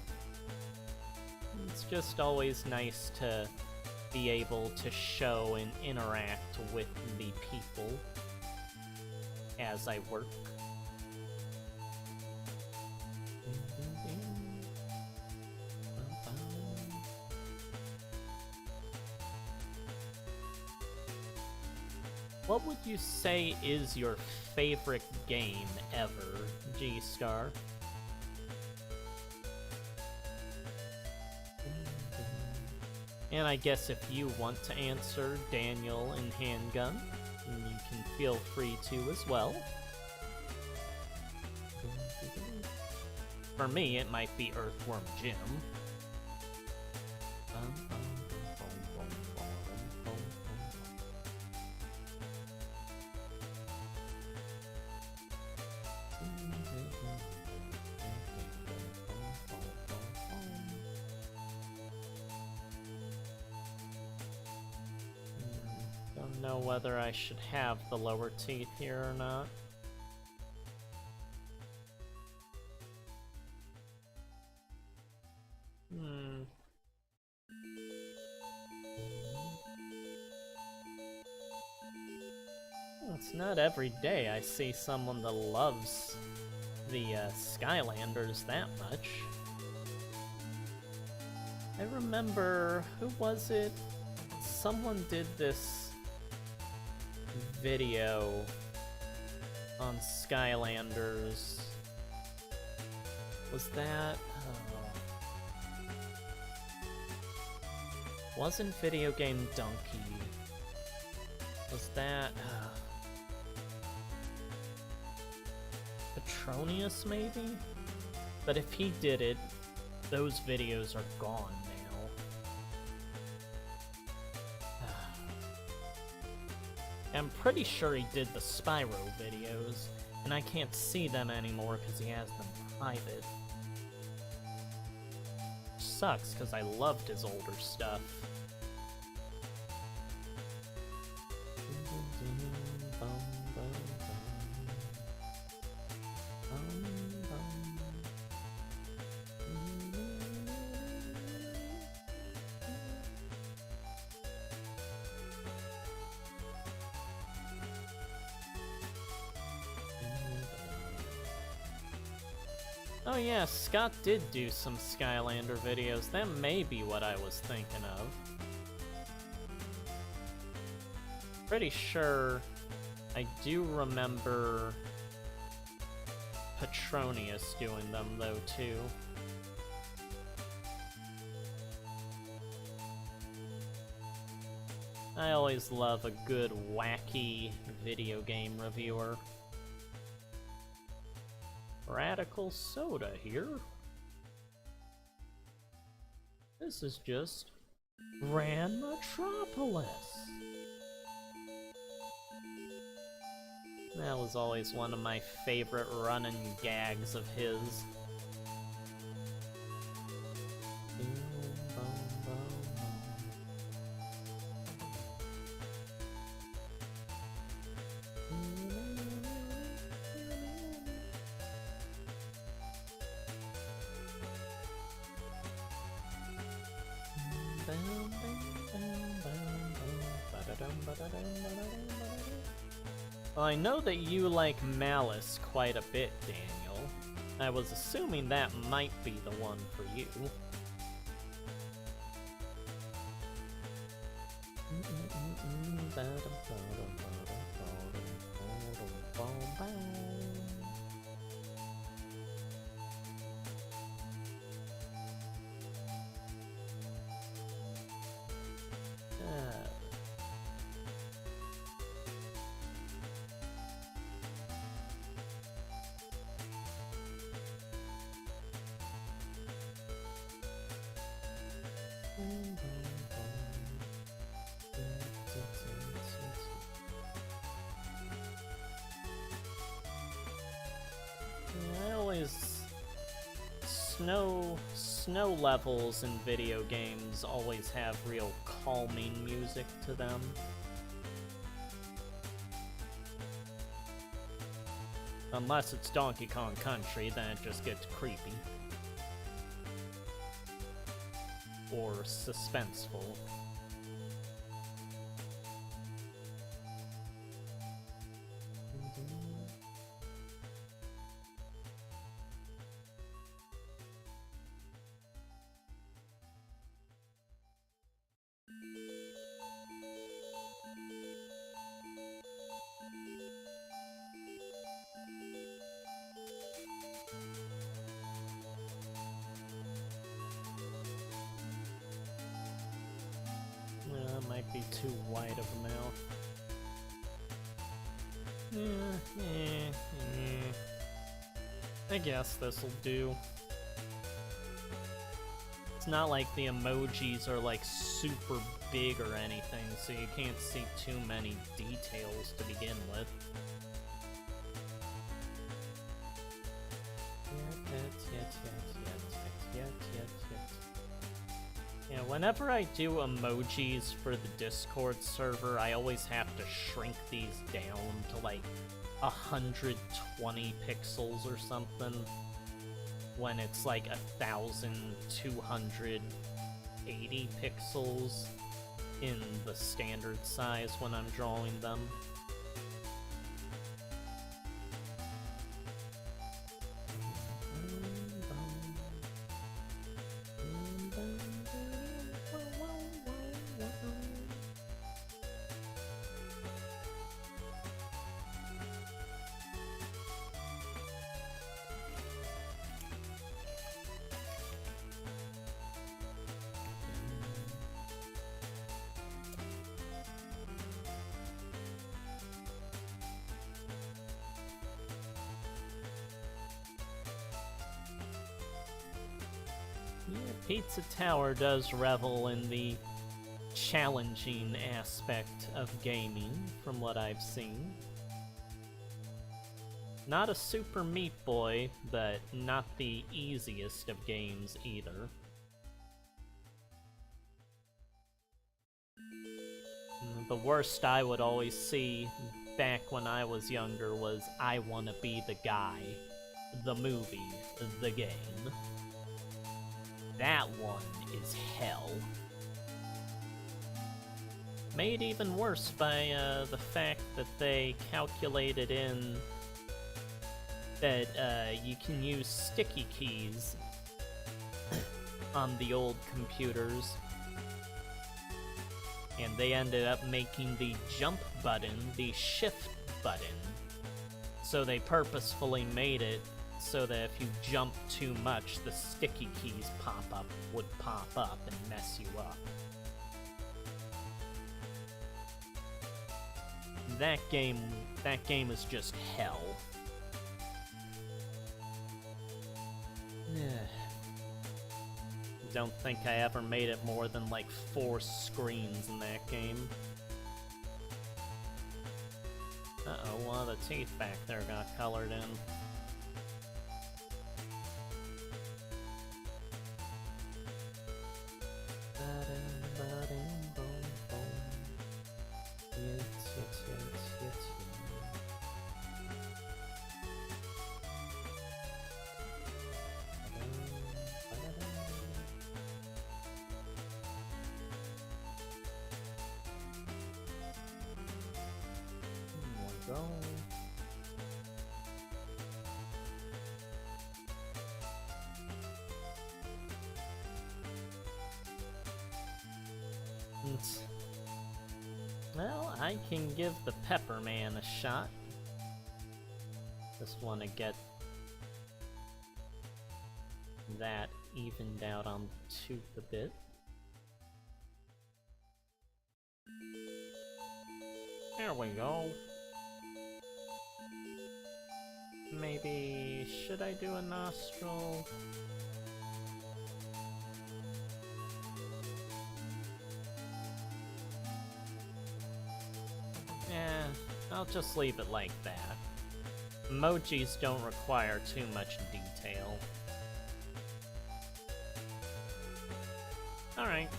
It's just always nice to be able to show and interact with the people as I work. What would you say is your favorite game ever, G-Star? And I guess if you want to answer Daniel and Handgun, you can feel free to as well. For me, it might be Earthworm Jim. Don't know whether I should have the lower teeth here or not. It's not every day I see someone that loves the Skylanders that much. I remember, who was it? Someone did this video on Skylanders was that... wasn't Video Game Donkey. Was that... Petronius, maybe? But if he did it, those videos are gone now. I'm pretty sure he did the Spyro videos, and I can't see them anymore because he has them private. Sucks, because I loved his older stuff. Oh yeah, Scott did do some Skylander videos. That may be what I was thinking of. Pretty sure I do remember Petronius doing them though too. I always love a good wacky video game reviewer. Radical Soda here. This is just Grand Metropolis. That was always one of my favorite running gags of his. Well, I know that you like Malice quite a bit, Daniel. I was assuming that might be the one for you. I always... Snow levels in video games always have real calming music to them. Unless it's Donkey Kong Country, then it just gets creepy. Or suspenseful. Might be too wide of a mouth. I guess this'll do. It's not like the emojis are like super big or anything, so you can't see too many details to begin with. Yeah, whenever I do emojis for the Discord server, I always have to shrink these down to like 120 pixels or something, when it's like 1,280 pixels in the standard size when I'm drawing them. Pizza Tower does revel in the challenging aspect of gaming, from what I've seen. Not a Super Meat Boy, but not the easiest of games either. The worst I would always see back when I was younger was I Wanna Be the Guy. The movie, the game. That one is hell. Made even worse by the fact that they calculated in that you can use sticky keys on the old computers, and they ended up making the jump button the shift button. So they purposefully made it so that if you jump too much, the sticky keys would pop up and mess you up. That game is just hell. Don't think I ever made it more than like 4 screens in that game. Uh-oh, one of the teeth back there got colored in. Well, I can give the Pepper Man a shot. Just want to get that evened out on the tooth a bit. There we go. Maybe, should I do a nostril? Yeah, I'll just leave it like that. Emojis don't require too much detail. Alright.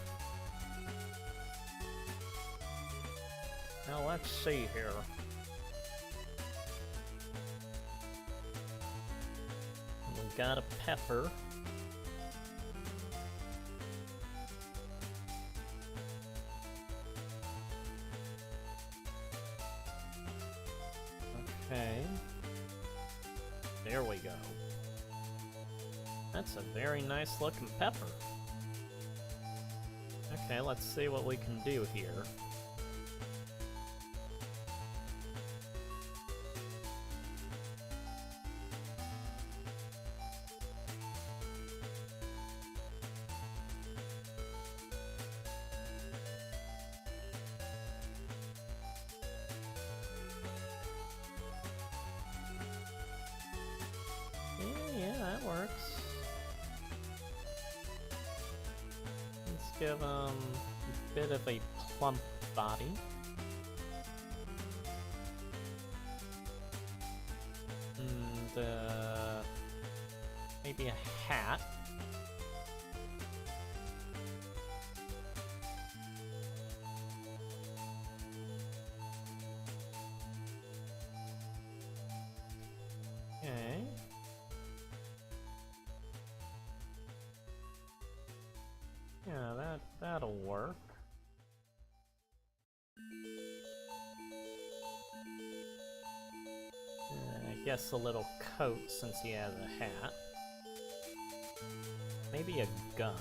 Now let's see here. We got a pepper. Okay. There we go. That's a very nice looking pepper. Okay, let's see what we can do here. Yeah, that works. Let's give him a bit of a plump body. And maybe a hat. Okay. Yeah, that'll work. I guess a little coat since he has a hat. Maybe a gun.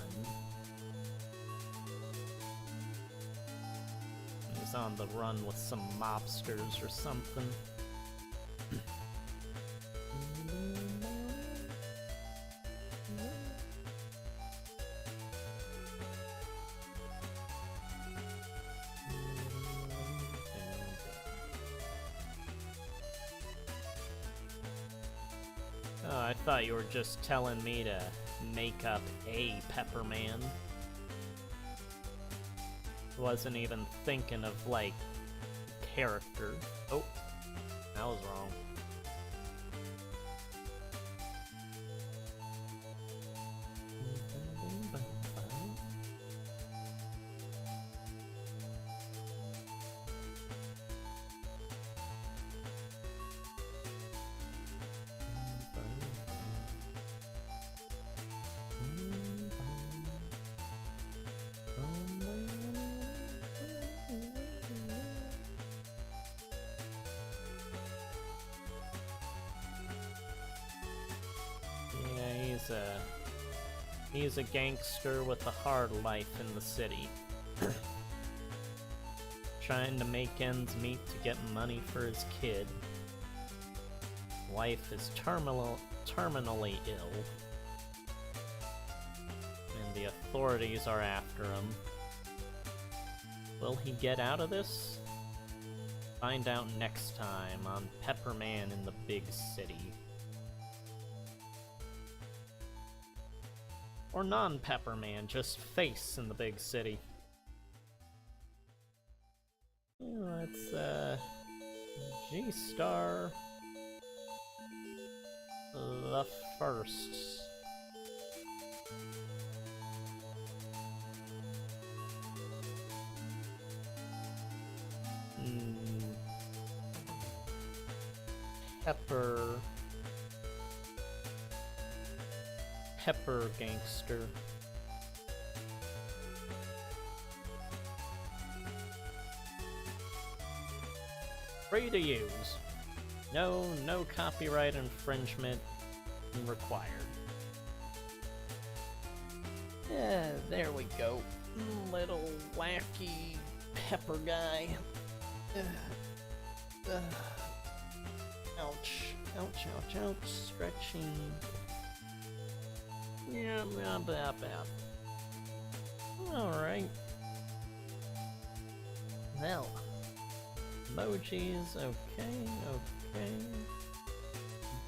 He's on the run with some mobsters or something. Oh, I thought you were just telling me to make up a Pepperman. Wasn't even thinking of, like, character. Oh, that was wrong. He's a gangster with a hard life in the city. Trying to make ends meet to get money for his kid. Wife is terminally ill. And the authorities are after him. Will he get out of this? Find out next time on Pepperman in the Big City. Or non-Pepperman, just Face in the Big City. Let's, G-Star... the first. Pepper Gangster. Free to use. No copyright infringement required. Yeah, there we go. Little wacky pepper guy. Ouch. Ouch, ouch, ouch. Stretching. Yeah, blah. Alright. Well. Emojis, okay.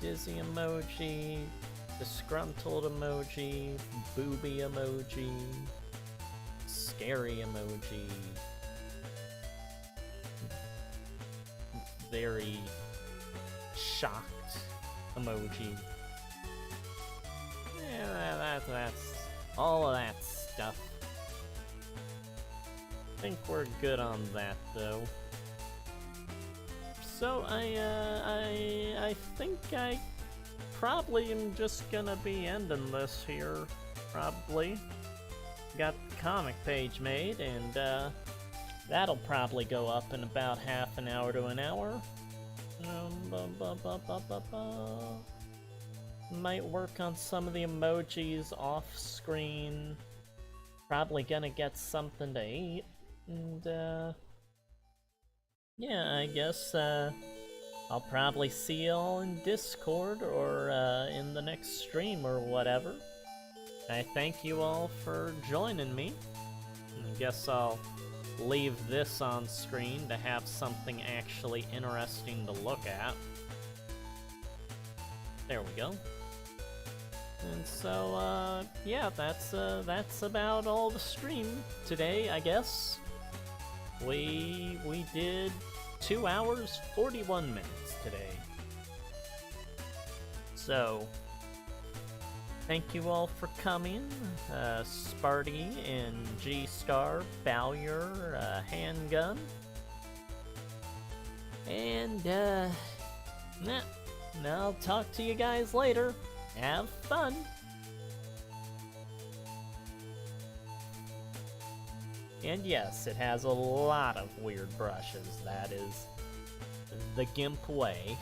Dizzy emoji. Disgruntled emoji. Booby emoji. Scary emoji. Very shocked emoji. Yeah, that's all of that stuff. I think we're good on that though. So I think I probably am just gonna be ending this here. Probably. Got the comic page made, and that'll probably go up in about half an hour to an hour. Might work on some of the emojis off screen. Probably gonna get something to eat. And yeah, I guess I'll probably see y'all in Discord or in the next stream or whatever. I thank you all for joining me. I guess I'll leave this on screen to have something actually interesting to look at. There we go. And so, yeah, that's about all the stream today, I guess. We did 2 hours, 41 minutes today. So, thank you all for coming. Sparty and G-Star, Bowyer, Handgun. And, I'll talk to you guys later. Have fun! And yes, it has a lot of weird brushes. That is the GIMP way.